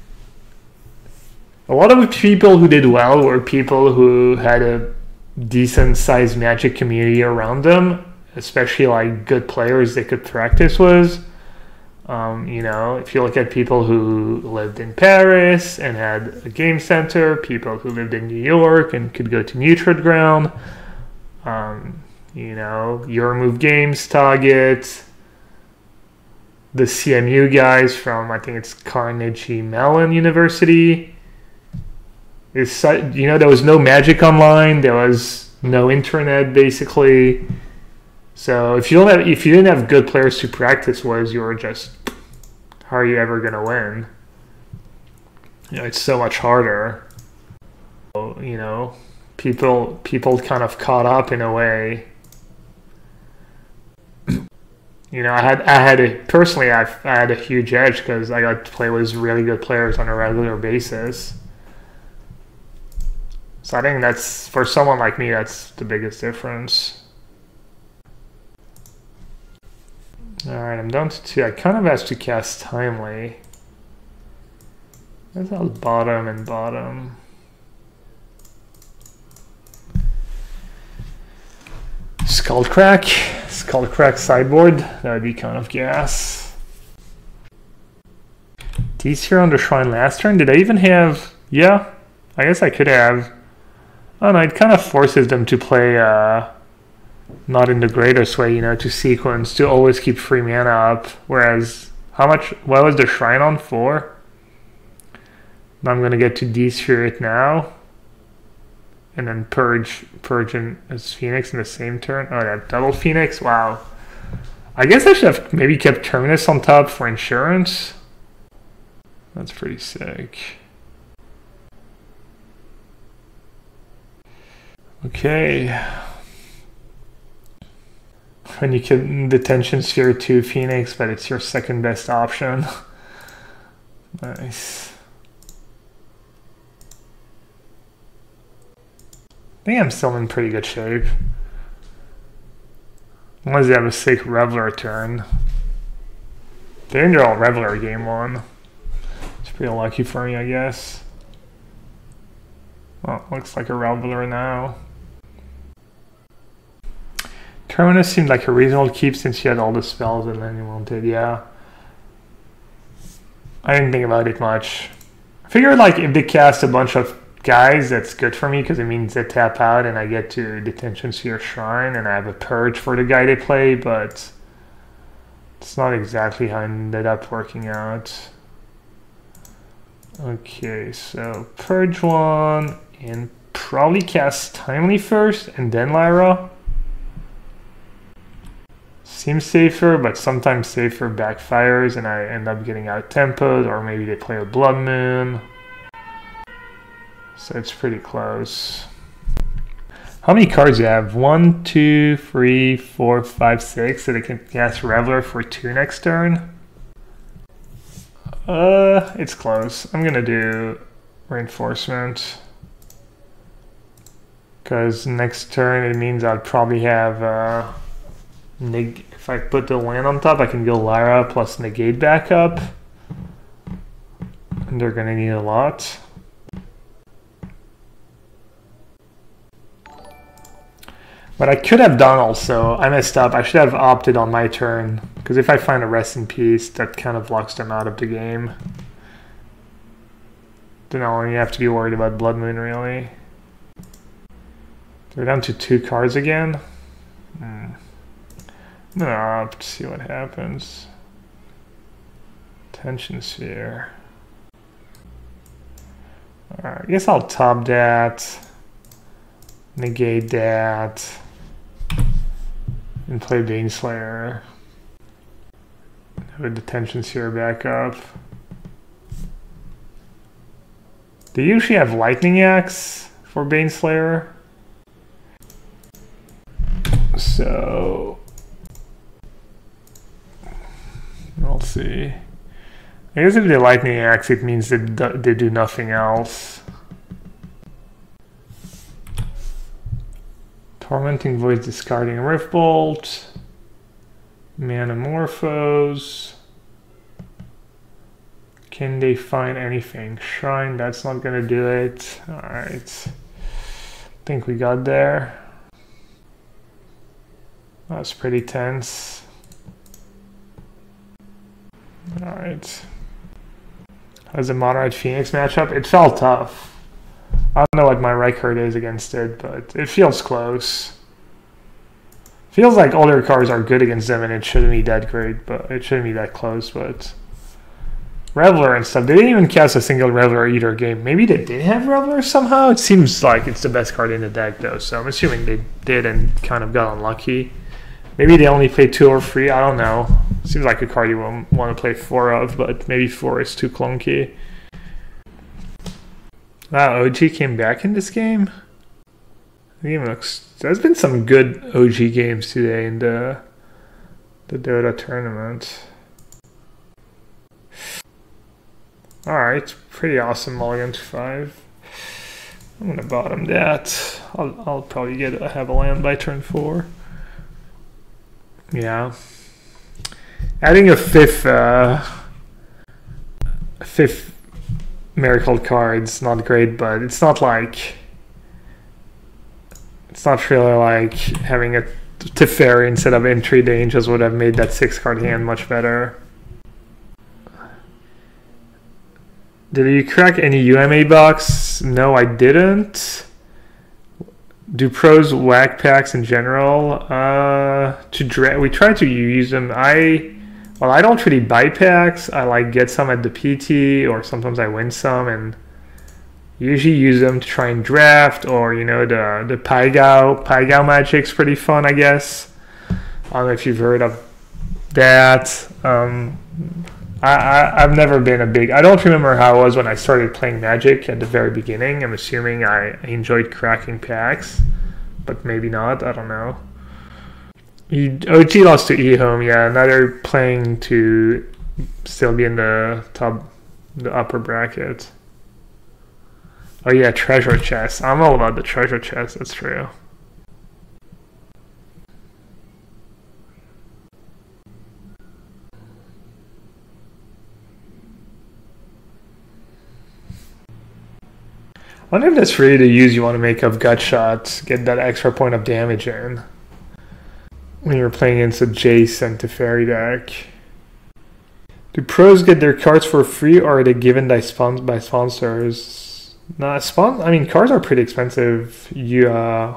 a lot of people who did well were people who had a decent sized Magic community around them, especially like good players they could practice with. You know, if you look at people who lived in Paris and had a game center, people who lived in New York and could go to neutral ground, you know, Euromove Games Target, the CMU guys from, I think it's Carnegie Mellon University. You know, there was no Magic online, there was no internet basically. So if you didn't have good players to practice with, you were just, how are you ever gonna win? You know, it's so much harder. You know, people kind of caught up in a way. You know, I had a huge edge because I got to play with really good players on a regular basis. So I think that's, for someone like me, that's the biggest difference. Alright, I'm down to 2. I kind of have to cast Timely. That's all bottom and bottom. Skullcrack sideboard. That would be kind of gas. These here on the Shrine last turn. Did I even have... Yeah, I guess I could have. Oh no, it kind of forces them to play... not in the greatest way, you know, to sequence, to always keep free mana up. Whereas, what was the Shrine on for? Now I'm going to get to de-sphere it now. And then purge as Phoenix in the same turn. Oh, yeah, double Phoenix? Wow. I guess I should have maybe kept Terminus on top for insurance. That's pretty sick. Okay. When you can detention sphere 2 Phoenix, but it's your second best option. Nice. I think I'm still in pretty good shape. Unless they have a sick Reveler turn. They didn't draw Reveler game 1. It's pretty lucky for me, I guess. Well, looks like a Reveler now. Terminus seemed like a reasonable keep since you had all the spells and then you wanted, yeah. I didn't think about it much. I figured like if they cast a bunch of guys, that's good for me because it means they tap out and I get to Detention Sphere Shrine and I have a purge for the guy they play, but it's not exactly how it ended up working out. Okay, so purge 1 and probably cast Timely first and then Lyra. Seems safer, but sometimes safer backfires and I end up getting out-tempoed, or maybe they play a Blood Moon. So it's pretty close. How many cards do you have? 1, 2, 3, 4, 5, 6. So they can cast Reveler for 2 next turn. It's close. I'm gonna do Reinforcement. Because next turn it means I'd probably have if I put the land on top, I can go Lyra plus negate back up. And they're gonna need a lot. But I could have done also, I messed up. I should have opted on my turn. Because if I find a Rest in Peace, that kind of locks them out of the game. Then I'll only have to be worried about Blood Moon, really. They're down to 2 cards again. I'm gonna opt, see what happens. Tension Sphere. Alright, I guess I'll top that. Negate that. And play Baneslayer. Have a Detention Sphere back up. They usually have Lightning Axe for Baneslayer. So... We'll see. I guess if they lightning axe, it means that they do nothing else. Tormenting Voice, discarding Riftbolt. Manamorphose. Can they find anything? Shrine, that's not gonna do it. Alright. I think we got there. That's pretty tense. Alright. How's the Moderate Phoenix matchup? It felt tough. I don't know what my record is against it, but it feels close. Feels like all their cards are good against them and it shouldn't be that great, but it shouldn't be that close, but Reveler and stuff. They didn't even cast a single Reveler either game. Maybe they did have Reveler somehow? It seems like it's the best card in the deck though, so I'm assuming they did and kind of got unlucky. Maybe they only played 2 or 3, I don't know. Seems like a card you won't want to play 4 of, but maybe 4 is too clunky. Wow, OG came back in this game? The game looks... There's been some good OG games today in the Dota tournament. Alright, pretty awesome mulligan to 5. I'm gonna bottom that. I'll probably have a land by turn 4. Yeah. Adding a fifth miracle card's not great, but it's not like... It's not really like having a Teferi instead of Entry the Angels would have made that 6-card hand much better. Did you crack any UMA box? No, I didn't. Do pros whack packs in general? We try to use them. Well, I don't really buy packs. I like get some at the PT, or sometimes I win some, and usually use them to try and draft, or you know, the Paigao magic's pretty fun, I guess. I don't know if you've heard of that. I've never been a big... I don't remember how it was when I started playing Magic at the very beginning. I'm assuming I enjoyed cracking packs, but maybe not. I don't know. OG lost to eHome, yeah. Now they're playing to still be in the upper bracket. Oh yeah, treasure chest. I'm all about the treasure chest, that's true. I wonder if that's free to use. You want to make up gut shots, get that extra point of damage in when you're playing against a Jace and Teferi deck. Do pros get their cards for free, or are they given by sponsors? Nah, I mean, cards are pretty expensive. I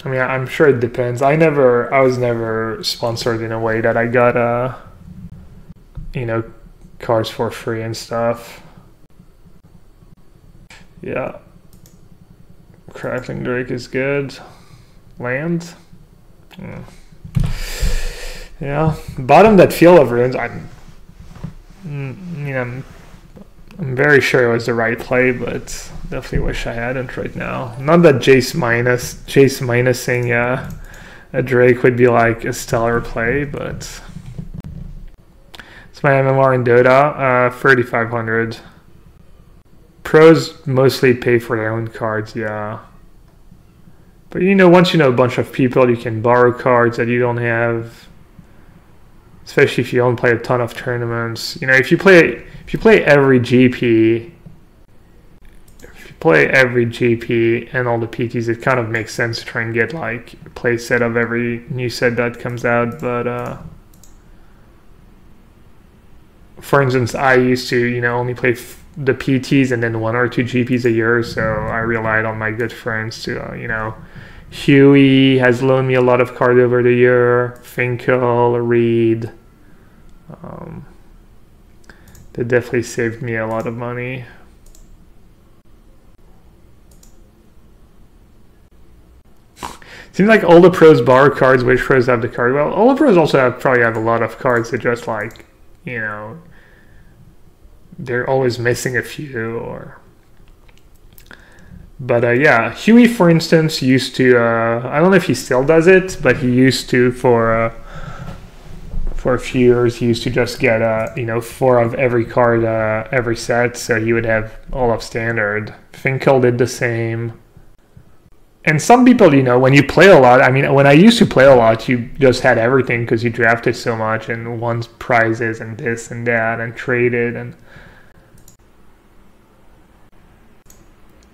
mean, I'm sure it depends. I was never sponsored in a way that I got you know, cards for free and stuff. Yeah. Crackling Drake is good. Land. Yeah. Bottom that Field of Ruins, I'm very sure it was the right play, but definitely wish I hadn't right now. Not that Jace minusing a Drake would be like a stellar play, but it's my MMR in Dota, 3,500. Pros mostly pay for their own cards, yeah. But you know, once you know a bunch of people, you can borrow cards that you don't have. Especially if you don't play a ton of tournaments. You know, if you play every GP, and all the PTs, it kind of makes sense to try and get like a play set of every new set that comes out. But for instance, I used to, you know, only play the PTs and then 1 or 2 GPs a year, so I relied on my good friends to, you know, Huey has loaned me a lot of cards over the year, Finkel, Reed. They definitely saved me a lot of money. Seems like all the pros borrow cards. Which pros have the card? Well, all the pros also probably have a lot of cards that just like, you know, they're always missing a few, or... But yeah, Huey, for instance, used to... I don't know if he still does it, but he used to for For a few years, he used to just get, 4 of every card every set, so he would have all of standard. Finkel did the same. And some people, when you play a lot, I mean, when I used to play a lot, you just had everything because you drafted so much and won prizes and this and that and traded. And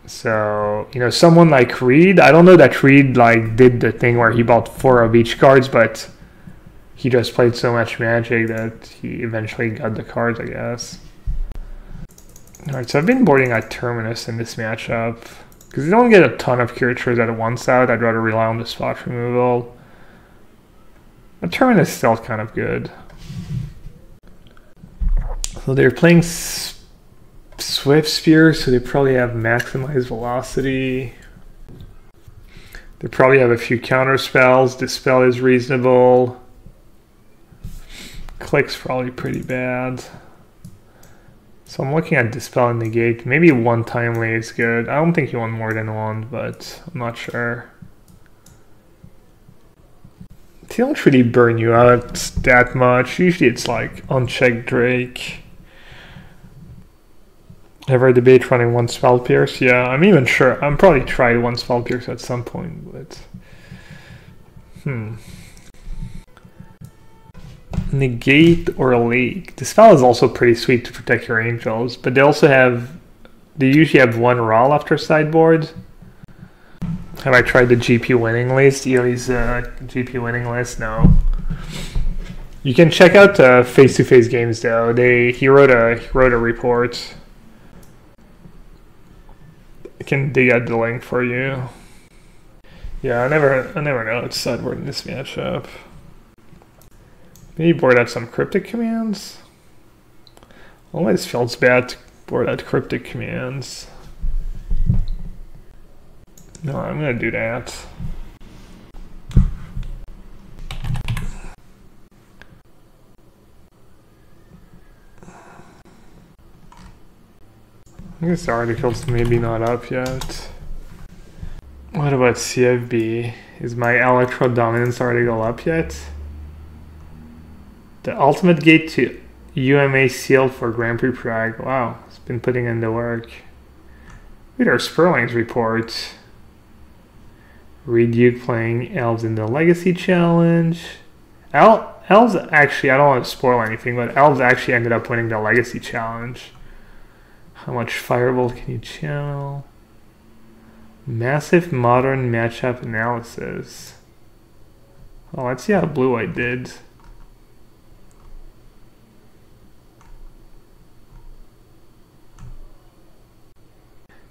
so, someone like Reed, I don't know that Reed did the thing where he bought 4 of each cards, but he just played so much Magic that he eventually got the cards, I guess. Alright, so I've been boarding at Terminus in this matchup. Because you don't get a ton of creatures at one side, I'd rather rely on the spot removal. But Terminus is still kind of good. So they're playing Swift Spear, so they probably have maximized velocity. They probably have a few counter spells. Dispel is reasonable. Click's probably pretty bad. So I'm looking at Dispel and Negate. Maybe 1 timely is good. I don't think you want more than 1, but I'm not sure. They don't really burn you out that much. Usually it's like Unchecked Drake. Ever debate running 1 Spell Pierce? Yeah, I'm even sure. I'm probably tried 1 Spell Pierce at some point, but... Negate or Lake. This spell is also pretty sweet to protect your angels, but they usually have 1 Raw after sideboard. Have I tried the GP winning list? Eli's GP winning list? No. You can check out the face-to-face games though. He wrote a report. I can dig out the link for you. Yeah, I never know it's sideboard in this matchup. Maybe board out some cryptic commands. Always feels bad to board out cryptic commands. No, I'm gonna do that. I guess the article's maybe not up yet. What about CFB? Is my Electro Dominance article up yet? The ultimate gate to UMA sealed for Grand Prix Prague. Wow, it's been putting in the work. Read our Sperling's report. Reed Duke playing Elves in the Legacy Challenge. Elves actually, I don't want to spoil anything, but Elves actually ended up winning the Legacy Challenge. How much Firebolt can you channel? Massive Modern Matchup Analysis. Oh, let's see how Blue-White did.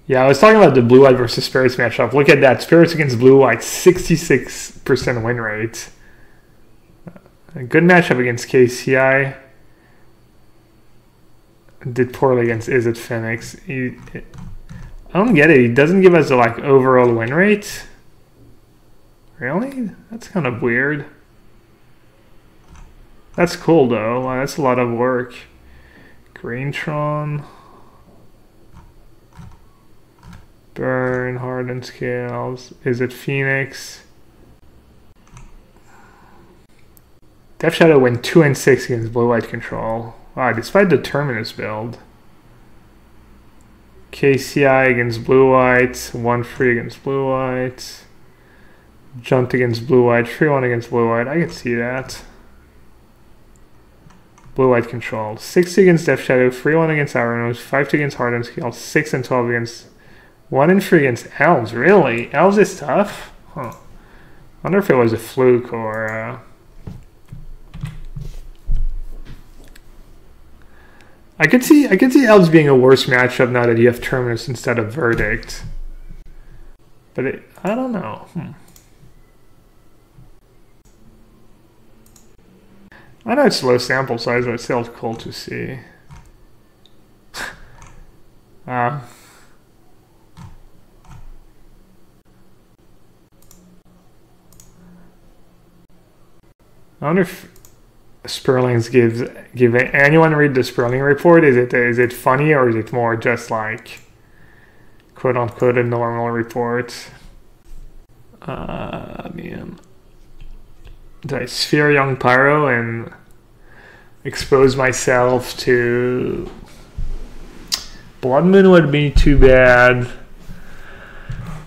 Yeah, I was talking about the Blue-White versus Spirits matchup. Look at that. Spirits against Blue-White, 66% win rate. A good matchup against KCI. Did poorly against Is It Phoenix. I don't get it. He doesn't give us a overall win rate. Really? That's kind of weird. That's cool though. Wow, that's a lot of work. Greentron. Burn, Hardened Scales. Is It Phoenix? Death Shadow went 2 and 6 against Blue-White Control. Wow, despite the Terminus build. KCI against Blue-White, 1-3 against Blue-White. Jumped against Blue-White, 3-1 against Blue-White. I can see that. Blue-White Control. 6 against Death Shadow, 3-1 against Iron 5-2 against Hardened Scales, 6 and 12 against 1 and 3 against Elves. Really? Elves is tough? Huh. I wonder if it was a fluke or... I could see Elves being a worse matchup now that you have Terminus instead of Verdict. But I don't know. I know it's low sample size, but it's still cool to see. I wonder if Sperling's give anyone read the Sperling report? Is it funny or is it more just like quote unquote a normal report? Man, did I Sphere Young Pyro and expose myself to... Blood Moon would be too bad.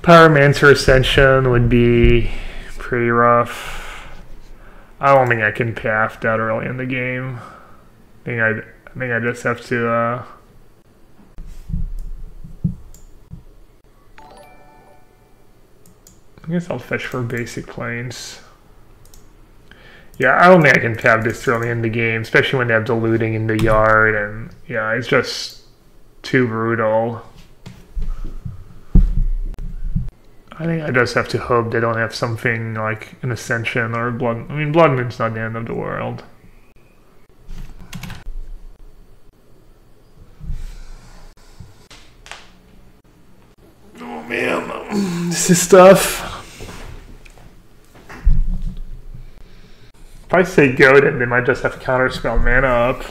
Pyromancer Ascension would be pretty rough. I don't think I can path that early in the game. I think I just have to I guess I'll fetch for basic planes. Yeah, I don't think I can path this early in the game, especially when they have the looting in the yard, and yeah, it's just too brutal. I think I just have to hope they don't have something like an Ascension or Blood. I mean, Blood Moon's not the end of the world. Oh man, this is tough. If I say go, then they might just have to counterspell mana up.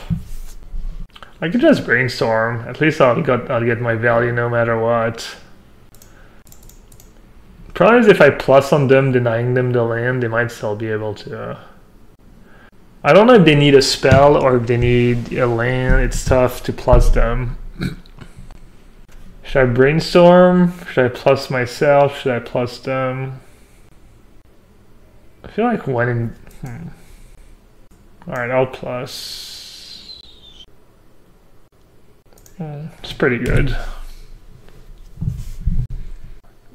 I could just brainstorm. At least I'll get my value no matter what. Problem is if I plus on them, denying them the land, they might still be able to. I don't know if they need a spell or if they need a land. It's tough to plus them. Should I brainstorm? Should I plus myself? Should I plus them? I feel like one in... Alright, I'll plus. It's pretty good.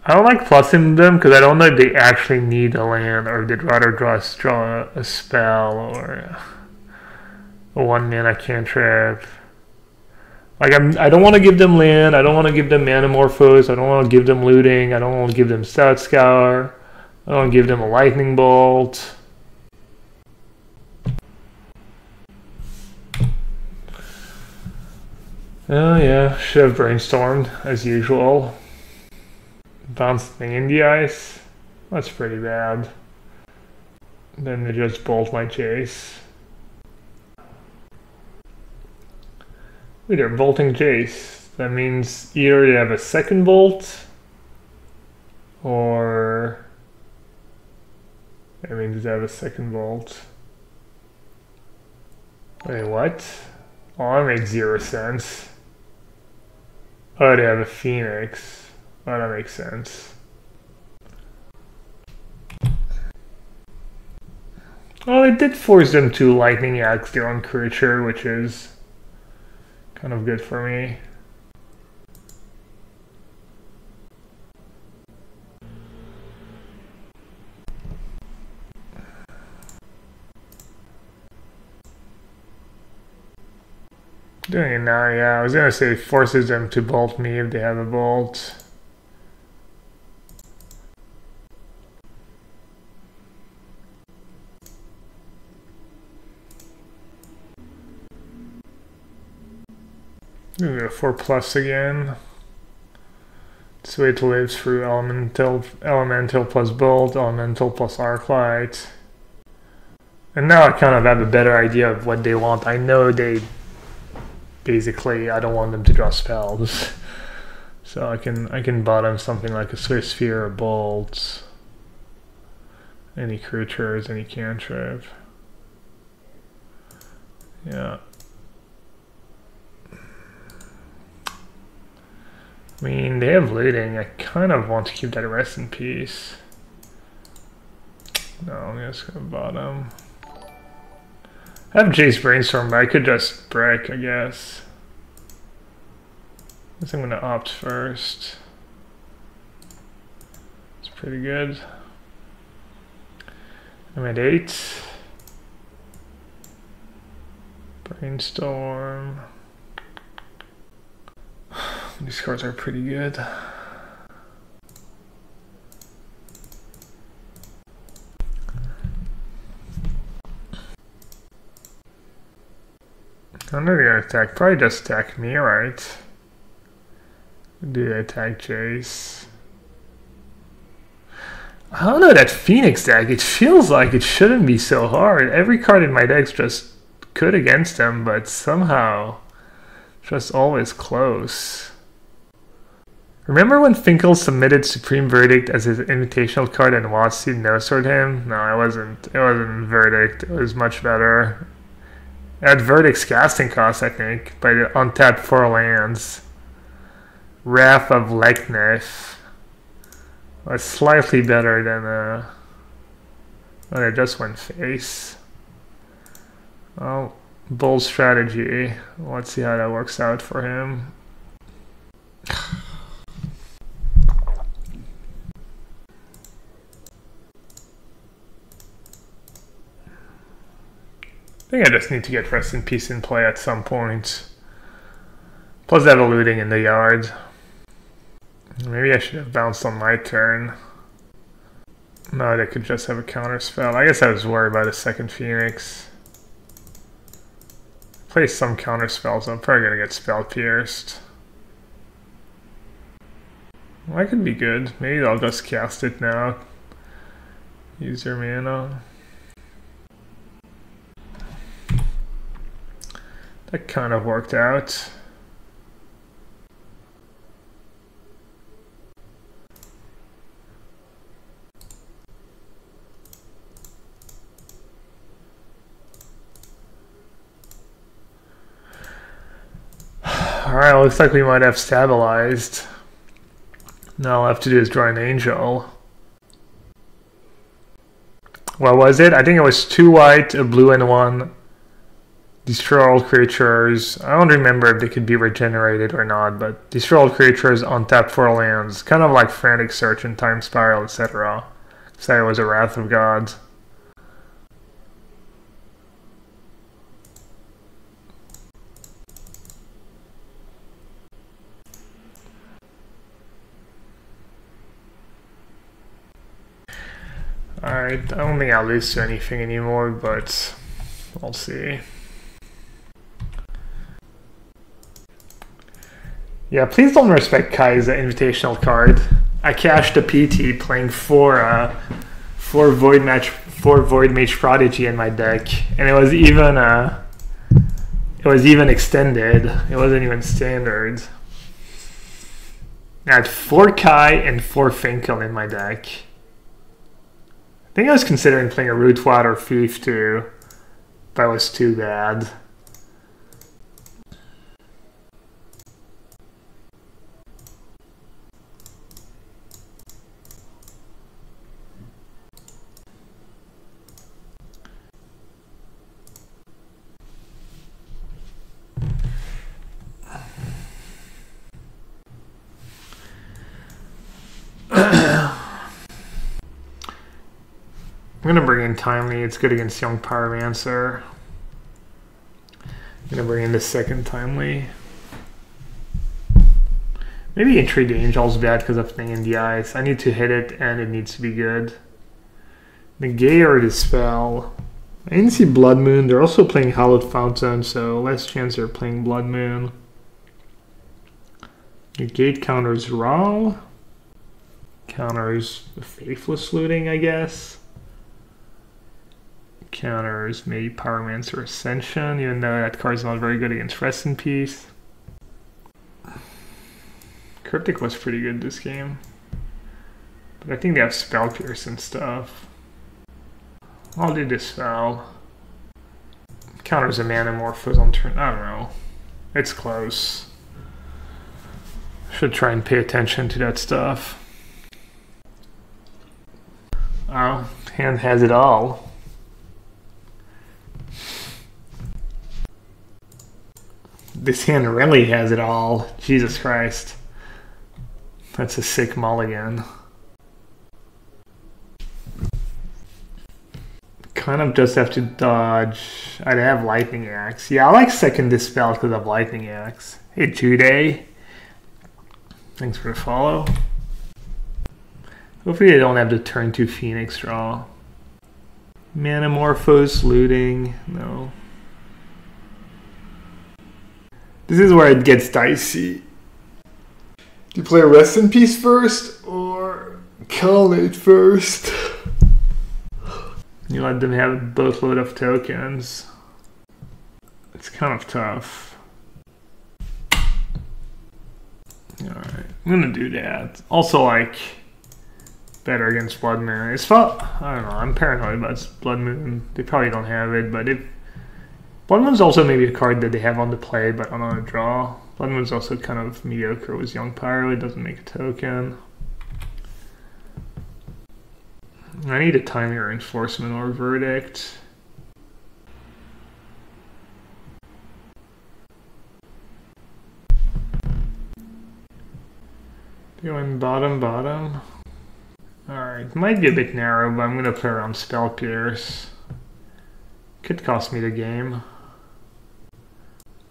I don't like plussing them because I don't know if they actually need a land or if they'd rather draw a spell or a 1-mana cantrip. Like I don't want to give them land, I don't want to give them Manamorphose, I don't want to give them looting, I don't want to give them Stout Scour, I don't want to give them a Lightning Bolt. Oh yeah, should have brainstormed as usual. Bounce thing in the ice. That's pretty bad. Then they just bolt my Jace. Wait, they're bolting Jace. That means either they have a second bolt or that means they have a second bolt. Wait, what? Oh, that makes 0 sense. Oh, they have a Phoenix. Oh, that makes sense. Well, it did force them to Lightning Axe their own creature, which is kind of good for me. Doing it now, yeah. I was gonna say forces them to bolt me if they have a bolt. Maybe a 4+ again. Let's wait to live through elemental plus bolt, elemental plus arclight. And now I kind of have a better idea of what they want. I know they basically, I don't want them to draw spells. So I can bottom something like a Swift Sphere or Bolt. Any creatures, any cantrip. Yeah. I mean, they have looting. I kind of want to keep that rest in peace. No, I'm just gonna bottom. I have Jace Brainstorm, but I could just break, I guess. I guess I'm gonna opt first. It's pretty good. I'm at 8. Brainstorm. These cards are pretty good. I know they're gonna attack. Probably just attack me, right? Do they attack Jace? I don't know, that Phoenix deck, it feels like it shouldn't be so hard. Every card in my deck's just good against them, but somehow just always close. Remember when Finkel submitted Supreme Verdict as his invitational card and Watsi no-sword him? No, it wasn't. It wasn't Verdict. It was much better. At Verdict's casting cost, I think, by the untapped 4 lands. Wrath of Leknef was slightly better than I just went face. Well, bold strategy. Let's see how that works out for him. I think I just need to get Rest in Peace in play at some point. Plus they have a looting in the yard. Maybe I should have bounced on my turn. No, they could just have a counter spell. I guess I was worried about the second Phoenix. Play some counter spells, I'm probably gonna get spell pierced. Well, that could be good. Maybe I'll just cast it now. Use your mana. That kind of worked out. Alright, looks like we might have stabilized. Now all I have to do is draw an angel. What was it? I think it was 2 white, a blue, and 1. Destroy all creatures. I don't remember if they could be regenerated or not, but destroy all creatures, untap 4 lands. Kind of like Frantic Search and Time Spiral, etc. Say it was a Wrath of God. Alright, I don't think I'll lose to anything anymore, but I'll see. Yeah, please don't respect Kai's invitational card. I cashed a PT playing 4 Void Mage Prodigy in my deck, and it was even extended. It wasn't even standard. I had 4 Kai and 4 Finkel in my deck. I think I was considering playing a Rootwad or Thief too. That was too bad. I'm going to bring in Timely. It's good against Young Pyromancer. I'm going to bring in the second Timely. Maybe Intrigue Angel's bad because of Thing in the Eyes. I need to hit it and it needs to be good. Negate or Dispel. I didn't see Blood Moon. They're also playing Hallowed Fountain, so less chance they're playing Blood Moon. Negate counters Raw. Counters Faithless Looting, I guess. Counters maybe Pyromancer Ascension, even though that card's not very good against Rest in Peace. Cryptic was pretty good this game. But I think they have Spell Pierce and stuff. I'll do Dispel. Counters a Manamorphose on turn. I don't know. It's close. Should try and pay attention to that stuff. Oh, hand has it all. This hand really has it all. Jesus Christ. That's a sick mulligan. Kind of just have to dodge. I'd have Lightning Axe. Yeah, I like second Dispel because of Lightning Axe. Hey, Jude. Thanks for the follow. Hopefully they don't have to turn to Phoenix draw. Manamorphose, looting. No. This is where it gets dicey. Do you play Rest in Peace first or Call It first? You let them have a boatload of tokens. It's kind of tough. Alright, I'm gonna do that. Also, like, better against Blood Moon. I don't know, I'm paranoid about Blood Moon. They probably don't have it, but Bloodmoon's also maybe a card that they have on the play, but on a draw. Bloodmoon's also kind of mediocre with Young Pyro. It doesn't make a token. I need a timely reinforcement or verdict. Going bottom. Alright, might be a bit narrow, but I'm going to play around Spell Pierce. Could cost me the game.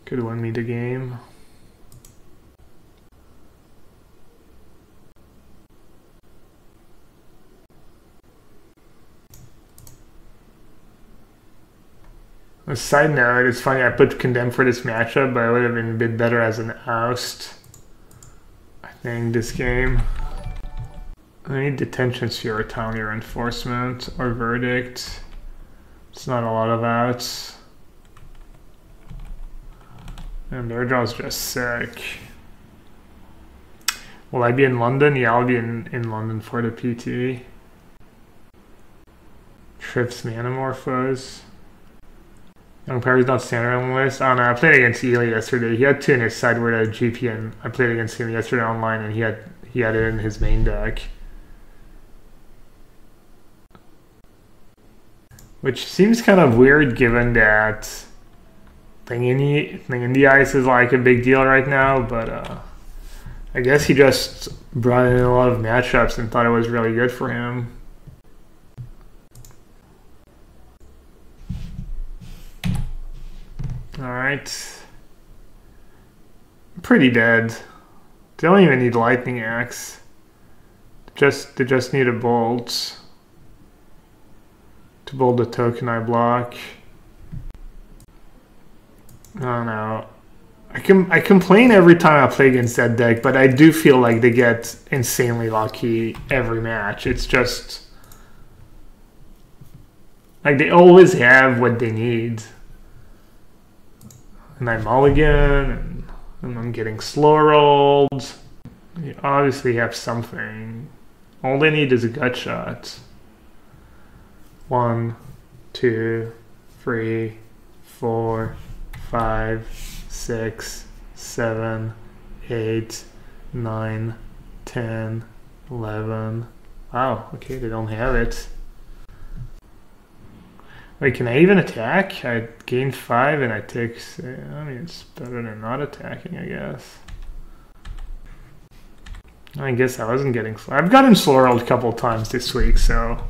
Could win me the game. A side note, it's funny, I put Condemn for this matchup, but it would have been a bit better as an oust. I think this game. I need Detention Sphere or Timely Reinforcement or Verdict. It's not a lot of outs. And their draw's just sick. Will I be in London? Yeah, I'll be in London for the PT. Trips Manamorphose. Young Pyro's not standard on the list. I don't know, I played against Ely yesterday. He had 2 in his sideboard at GP, and I played against him yesterday online, and he had it in his main deck. Which seems kind of weird given that Thing in the Ice is like a big deal right now, but I guess he just brought in a lot of matchups and thought it was really good for him. Alright. Pretty dead. They don't even need Lightning Axe. They just need a Bolt. To bolt the token I block. I don't know. I complain every time I play against that deck, but I do feel like they get insanely lucky every match. It's just like they always have what they need. And I mulligan, and I'm getting slow rolled. You obviously have something. All they need is a gut shot. 1, 2, 3, 4, 5, 6, 7, 8, 9, 10, 11. Wow, okay, they don't have it. Wait, can I even attack? I gained 5 and I take... I mean, it's better than not attacking, I guess. I guess I wasn't getting... I've gotten slow rolled a couple times this week, so...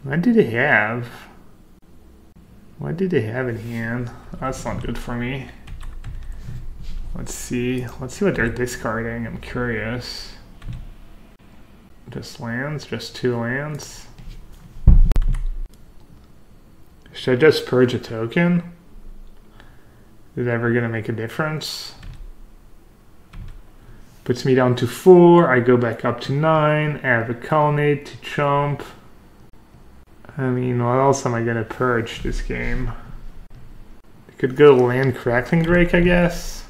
What do they have? What do they have in hand? That's not good for me. Let's see. Let's see what they're discarding. I'm curious. Just lands? Just 2 lands? Should I just purge a token? Is it ever going to make a difference? Puts me down to 4. I go back up to 9. Add a Colonnade to chump. I mean, what else am I going to purge this game? I could go land Crackling Drake, I guess.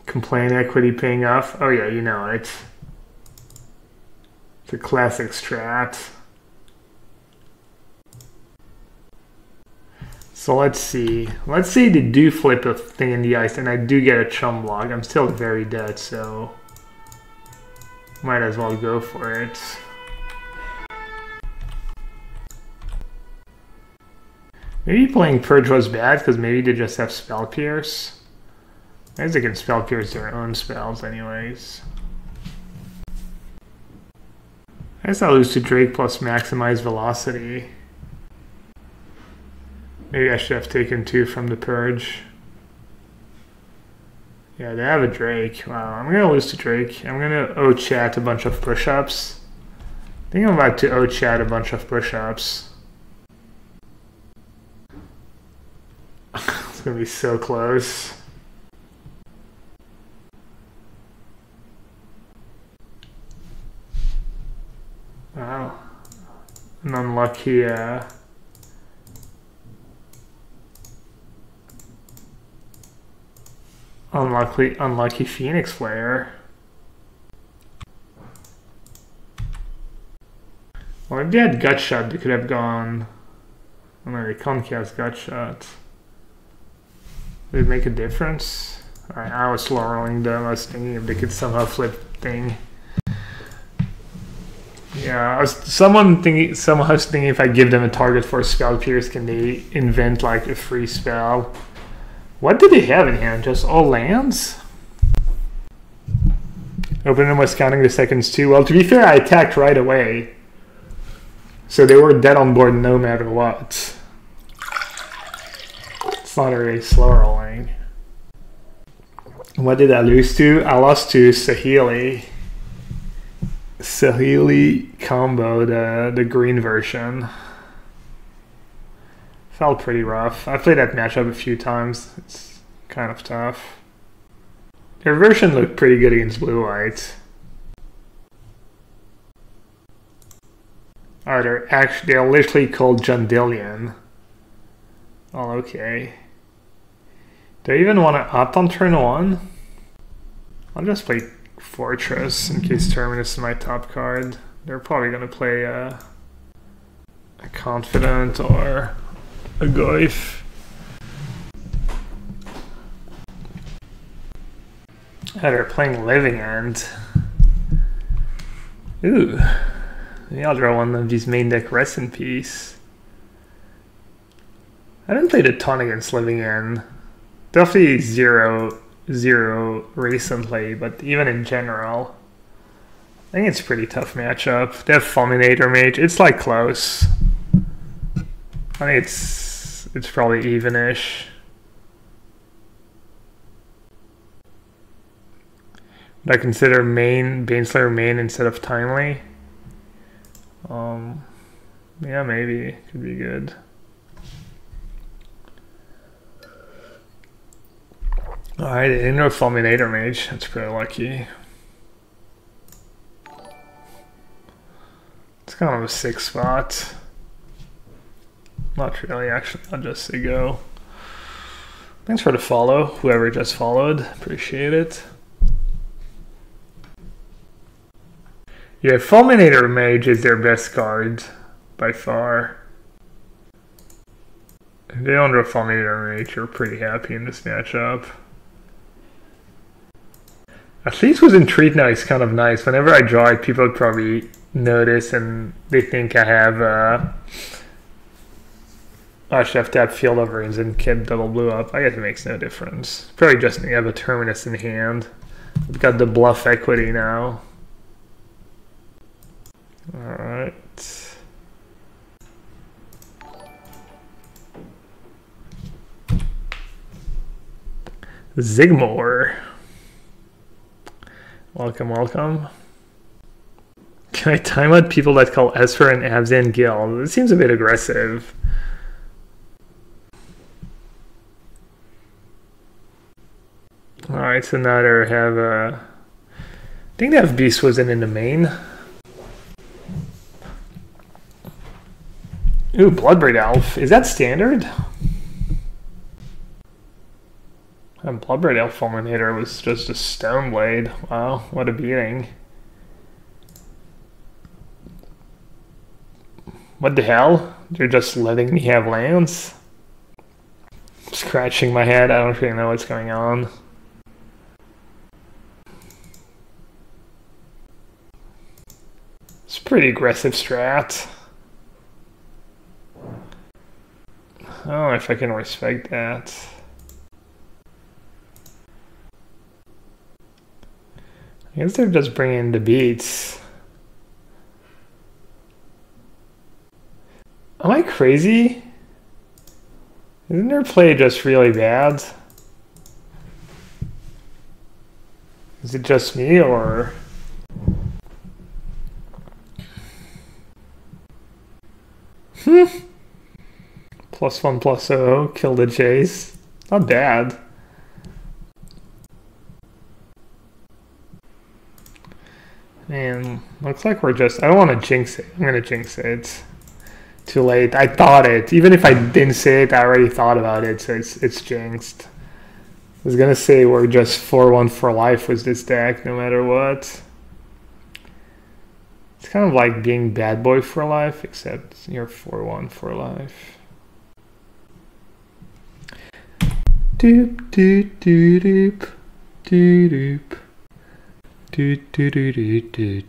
Complain equity paying off. Oh yeah, you know it. It's a classic strat. So let's see. Let's say they do flip a Thing in the Ice and I do get a chum block. I'm still very dead, so might as well go for it. Maybe playing Purge was bad because maybe they just have Spell Pierce. I guess they can Spell Pierce their own spells anyways. I guess I'll lose to Drake plus maximize velocity. Maybe I should have taken 2 from the Purge. Yeah, they have a Drake. Wow, I'm going to lose to Drake. I'm going to O-chat a bunch of push-ups. I think I'm about to O-chat a bunch of push-ups. It's going to be so close. Wow. An unlucky, unlucky Phoenix Flare. if they had gut shot, they could have gone. Oh no, they can't cast gut shot. Would it make a difference? Alright, I was slow rolling them. I was thinking if they could somehow flip thing. Yeah, I was somehow thinking if I give them a target for a spell pierce, can they invent like a free spell? What did they have in hand? Just all lands? Opening was counting the seconds too. Well, to be fair, I attacked right away. So they were dead on board no matter what. It's not a really slow rolling. What did I lose to? I lost to Saheeli. Saheeli combo, the green version. Felt pretty rough. I played that matchup a few times. It's kind of tough. Their version looked pretty good against blue-white. Oh, they're literally called Jundillion. Oh, okay. Do I even want to opt on turn 1? I'll just play Fortress in case Terminus is my top card. They're probably going to play a Confident or a Goyf. Oh, they're playing Living End. Ooh. Maybe I'll draw one of these main deck Rest in Peace. I haven't played a ton against Living End. Definitely 0-0 recently, but even in general, I think it's a pretty tough matchup. They have Fulminator Mage. It's like close. I think it's probably even-ish. Would I consider Baneslayer main instead of Timely? Yeah, maybe. Could be good. Alright, Inner Fulminator Mage. That's pretty lucky. It's kind of a 6 spot. Not really, actually. I'll just say go. Thanks for the follow, whoever just followed. Appreciate it. Yeah, Fulminator Mage is their best card by far. If they don't draw Fulminator Mage, you're pretty happy in this matchup. At least with Entreat now is kind of nice. Whenever I draw it, people would probably notice and they think I have I should have tapped Field of Runes and kept double blue up. I guess it makes no difference. Probably just have a Terminus in hand. We've got the bluff equity now. Alright. Zigmore. Welcome, welcome. Can I time out people that call Esper and Abzan Guild? It seems a bit aggressive. Alright, so now they have I think they have Beast Wizard in the main. Ooh, Bloodbraid Elf. Is that standard? And Bloodbraid Elf Fulminator was just a Stone Blade. Wow, what a beating. What the hell? They're just letting me have lands? Scratching my head, I don't really know what's going on. It's a pretty aggressive strat. I don't know if I can respect that. I guess they're just bringing the beats. Am I crazy? Isn't their play just really bad? Is it just me, or... +1/+0, kill the chase. Not bad. Man, looks like we're just... I don't want to jinx it. I'm going to jinx it. Too late. I thought it. Even if I didn't say it, I already thought about it, so it's jinxed. I was going to say we're just 4-1 for life with this deck, no matter what. It's kind of like being bad boy for life, except you're 4-1 for life. Doop doop doop doop doop doop doop doop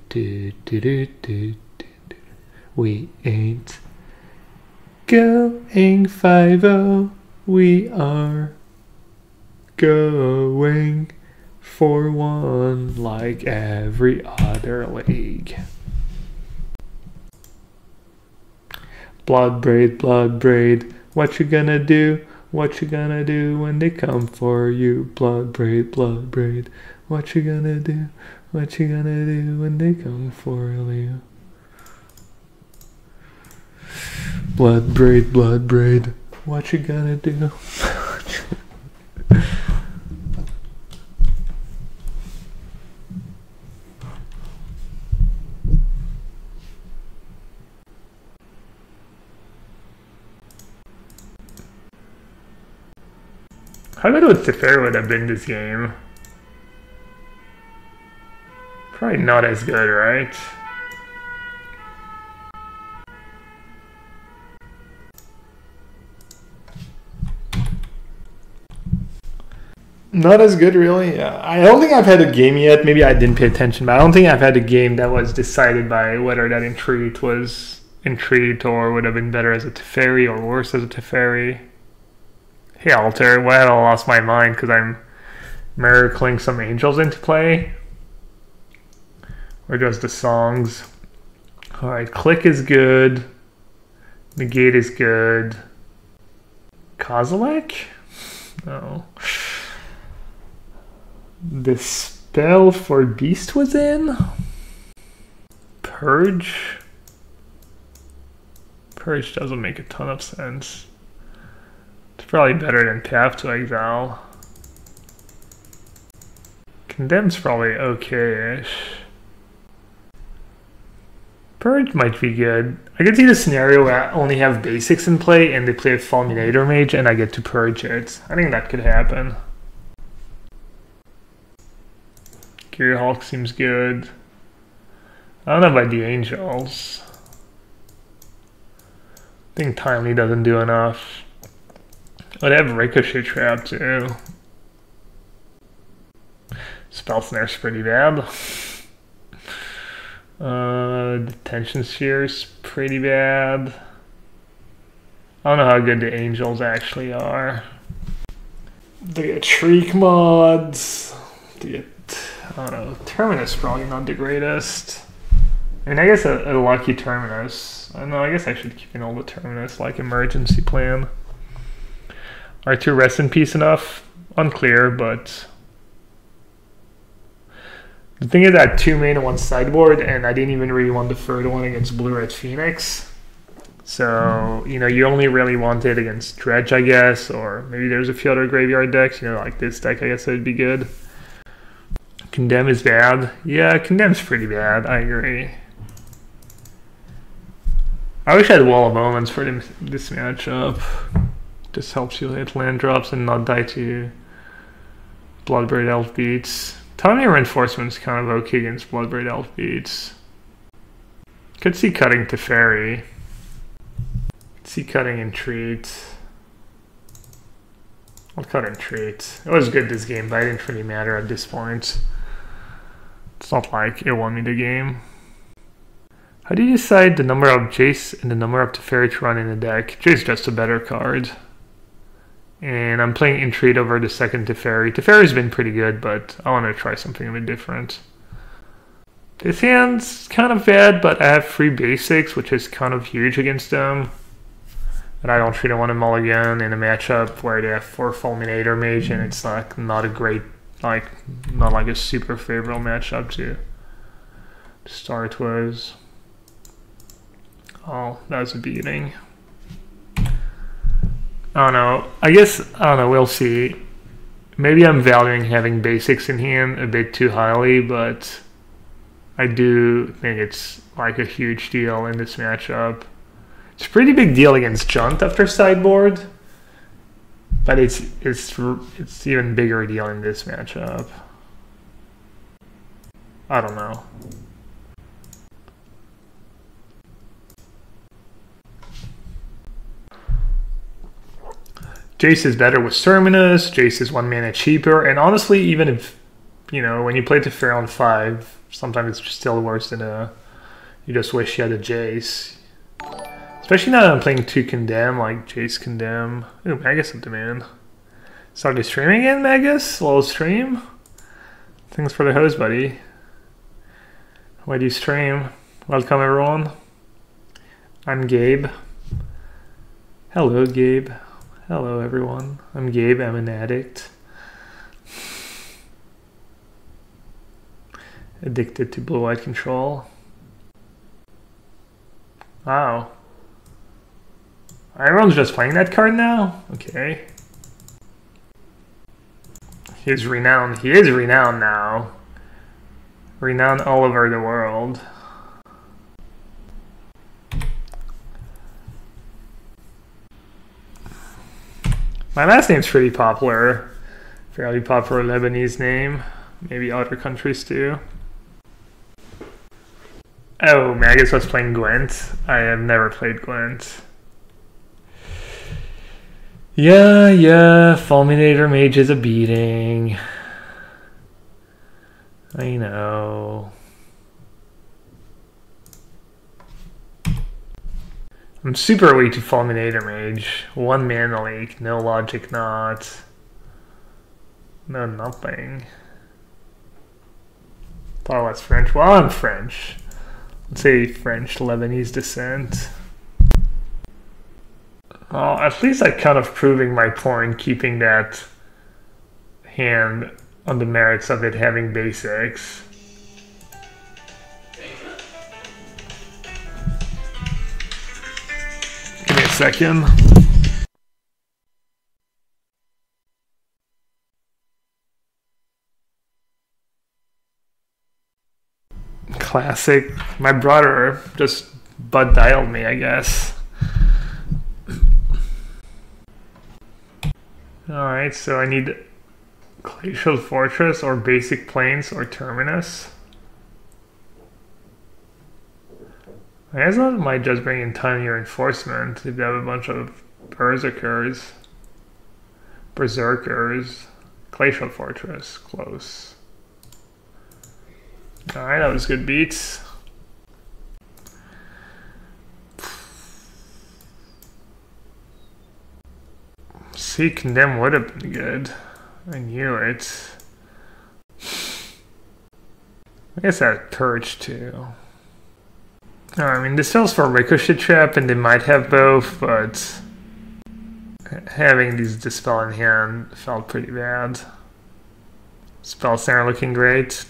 doop doop doop. We ain't going 5-0. We are going 4-1 like every other league. Blood braid, what you gonna do? What you gonna do when they come for you? Blood braid, what you gonna do? What you gonna do when they come for you? Blood braid, what you gonna do? How good would Teferi would have been this game? Probably not as good, right? Not as good, really. I don't think I've had a game yet. Maybe I didn't pay attention, but I don't think I've had a game that was decided by whether that Entreat was Entreat or would have been better as a Teferi or worse as a Teferi. Hey, Alter, well, I lost my mind because I'm miracling some angels into play. Or just the songs. Alright, Click is good. Negate is good. Kozilek? No. The spell for Beast was in? Purge? Purge doesn't make a ton of sense. It's probably better than Path to Exile. Condemn's probably okay-ish. Purge might be good. I could see the scenario where I only have basics in play and they play a Fulminator Mage and I get to purge it. I think that could happen. Gear Hulk seems good. I don't know about the Angels. I think Timely doesn't do enough. Oh, they have Ricochet Trap too. Spell Snare's pretty bad. Detention Sphere's pretty bad. I don't know how good the Angels actually are. They get Shriek mods. They get, I don't know, Terminus probably not the greatest. I mean, I guess a lucky Terminus. I don't know, I guess I should keep in all the Terminus like emergency plan. R2 Rest in Peace enough? Unclear, but the thing is, I had 2 main and 1 sideboard, and I didn't even really want the third one against Blue Red Phoenix. So, you know, you only really want it against Dredge, I guess, or maybe there's a few other graveyard decks, you know, like this deck, I guess that would be good. Condemn is bad. Yeah, Condemn's pretty bad, I agree. I wish I had Wall of Omens for this matchup. Just helps you hit land drops and not die to Bloodbraid Elf Beats. Timely Reinforcement's kind of okay against Bloodbraid Elf Beats. Could see cutting Teferi. Could see cutting Entreat. I'll cut Entreat. It was good this game, but it didn't really matter at this point. It's not like it won me the game. How do you decide the number of Jace and the number of Teferi to run in the deck? Jace is just a better card. And I'm playing Entreat over the second Teferi. Teferi's been pretty good, but I want to try something a bit different. This hand's kind of bad, but I have 3 basics, which is kind of huge against them. And I don't really want to mulligan in a matchup where they have 4 Fulminator Mage, and it's like not a great, like, not like a super favorable matchup to start with. Oh, that was a beating. I don't know. I don't know, we'll see. Maybe I'm valuing having basics in hand a bit too highly, but I do think it's like a huge deal in this matchup. It's a pretty big deal against Junt after sideboard, but it's even bigger deal in this matchup. I don't know. Jace is better with Terminus, Jace is 1 mana cheaper, and honestly, even if, you know, when you play Teferi on 5, sometimes it's just still worse than you just wish you had a Jace. Especially now that I'm playing 2 Condemn, like Jace Condemn. Ooh, Magus of Demand. Started streaming again, Magus? A little stream? Thanks for the host, buddy. Why do you stream? Welcome, everyone. I'm Gabe. Hello, Gabe. Hello, everyone. I'm Gabe. I'm an addict. Addicted to blue-white control. Wow. Everyone's just playing that card now? Okay. He's renowned. He is renowned now. Renowned all over the world. My last name's pretty popular. Fairly popular Lebanese name. Maybe other countries too. Oh, Magus was playing Gwent. I have never played Gwent. Yeah, Fulminator Mage is a beating. I know. I'm super weak to Fulminator Mage. 1 mana leak, no logic knot. No nothing. Thought I was French. Well, I'm French. Let's say French Lebanese descent. Well, at least I'm kind of proving my point, keeping that hand on the merits of it having basics. Give me a second. Classic. My brother just butt dialed me, I guess. Alright, so I need Glacial Fortress or Basic Plains or Terminus. I guess I might just bring in Tiny Reinforcement if they have a bunch of Berserkers. Glacial Fortress, close. Alright, that was good beats. See, Condemn would have been good. I knew it. I guess that Purge too. I mean, this sells for Ricochet Trap and they might have both, but having these Dispel in hand felt pretty bad. Spell Center looking great.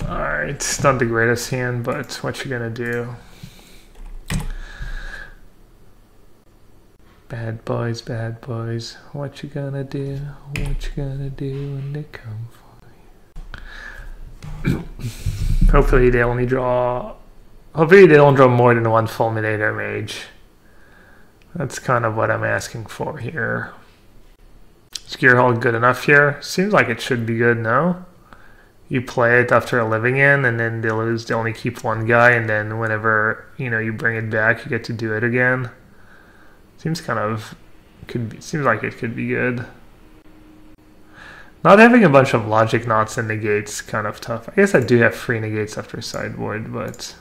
Alright, it's not the greatest hand, but what you gonna do? Bad boys, what you gonna do? What you gonna do when they come for you? Hopefully they don't draw more than 1 Fulminator Mage. That's kind of what I'm asking for here. Is Gearhulk good enough here? Seems like it should be good, no? You play it after a living in, and then they lose. They only keep 1 guy, and then whenever you bring it back, you get to do it again. Seems seems like it could be good. Not having a bunch of logic knots and negates kind of tough. I guess I do have 3 negates after sideboard, but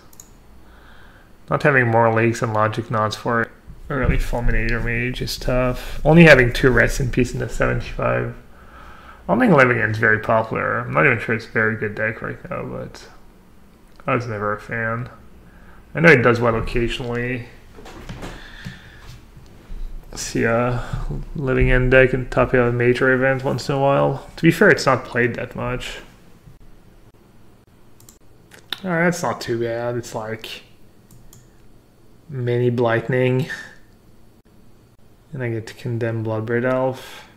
not having more leaks and logic knots for early Fulminator Mage is tough. Only having 2 Rest in Peace in the 75. I don't think Living End's very popular. I'm not even sure it's a very good deck right now, but I was never a fan. I know it does well occasionally. See a Living End deck and top out a major event once in a while. To be fair, it's not played that much. Alright, that's not too bad. It's like mini Blightning. And I get to Condemn Bloodbraid Elf.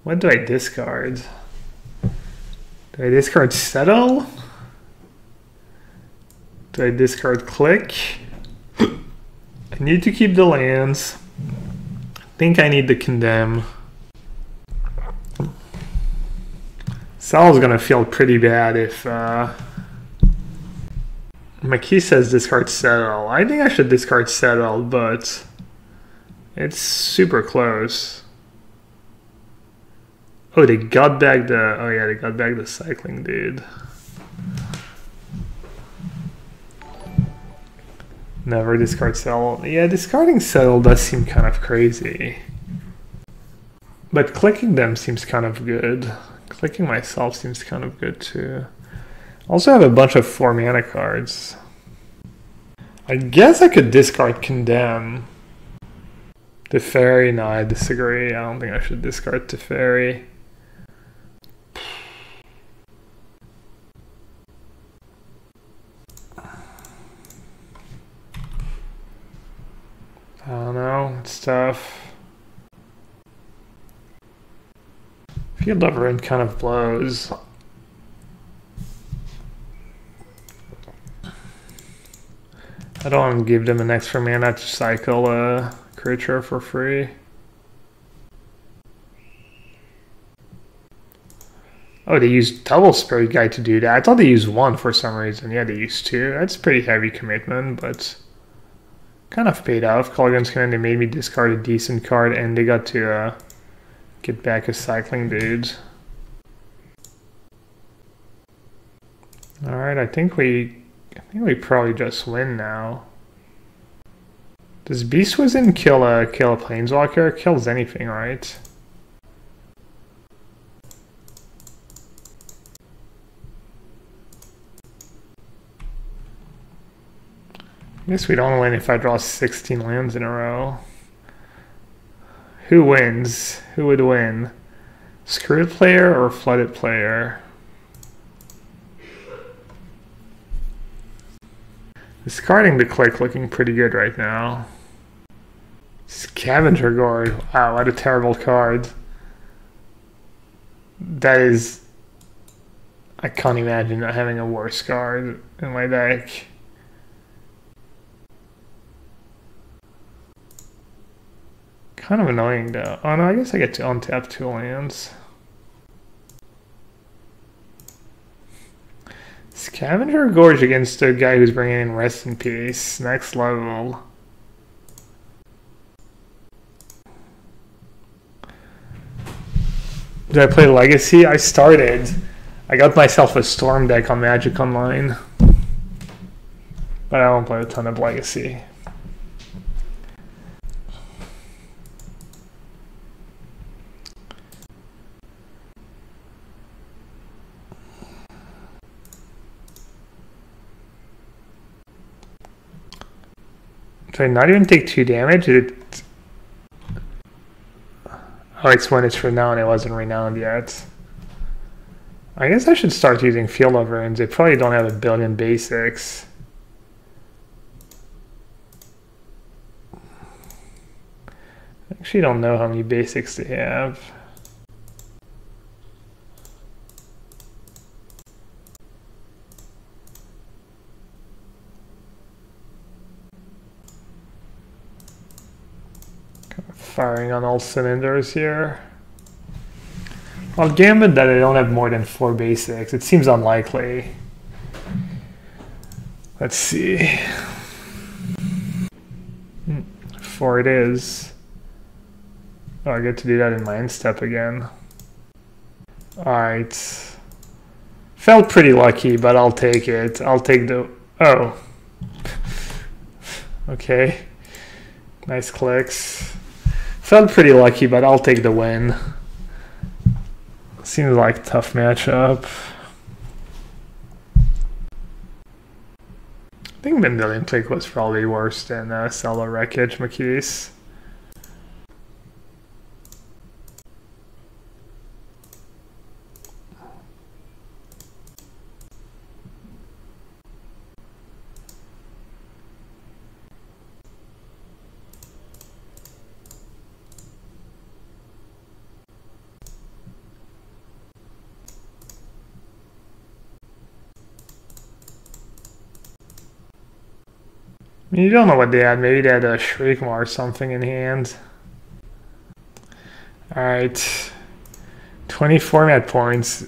What do I discard? Do I discard Settle? Do I discard Click? I need to keep the lands. I think I need to Condemn. Sal's gonna feel pretty bad if McKee says discard settle. I think I should discard settle, but it's super close. Oh, they got back the... Oh yeah, they got back the cycling dude. Never discard settle. Yeah, discarding settle does seem kind of crazy. But clicking them seems kind of good. Clicking myself seems kind of good too. Also have a bunch of 4 mana cards. I guess I could discard Condemn. Teferi, no, I disagree. I don't think I should discard Teferi. I don't know, it's tough. Field of Ruin kind of blows. I don't want to give them an extra mana to cycle a creature for free. Oh, they used double Spirit Guide to do that. I thought they used 1 for some reason. Yeah, they used 2. That's pretty heavy commitment, but kind of paid off. Colgan's Command, they made me discard a decent card, and they got to get back a cycling dude. Alright, I think we probably just win now. Does Beast Within kill a Planeswalker? It kills anything, right? I guess we don't win if I draw 16 lands in a row. Who wins? Who would win? Screwed player or flooded player? Discarding the click looking pretty good right now. Scavenger Guard. Wow, what a terrible card. That is... I can't imagine not having a worse card in my deck. Kind of annoying though. Oh no, I guess I get to untap 2 lands. Scavenger Gorge against a guy who's bringing in Rest in Peace. Next level. Did I play Legacy? I started. I got myself a Storm deck on Magic Online. But I don't play a ton of Legacy. Should I not even take 2 damage? Oh, it's when it's renowned. It wasn't renowned yet. I guess I should start using Field of Ruins. They probably don't have a billion basics. I actually don't know how many basics they have. Firing on all cylinders here. I'll gambit that I don't have more than 4 basics. It seems unlikely. Let's see. 4 it is. Oh, I get to do that in my end step again. Alright. Felt pretty lucky, but I'll take it. I'll take the... Oh. Okay. Nice clicks. Felt pretty lucky, but I'll take the win. Seems like a tough matchup. I think Mendelian Click was probably worse than Cellar Wreckage McKee's. You don't know what they had. Maybe they had a Shriekmaw or something in hand. Alright. 20 format points.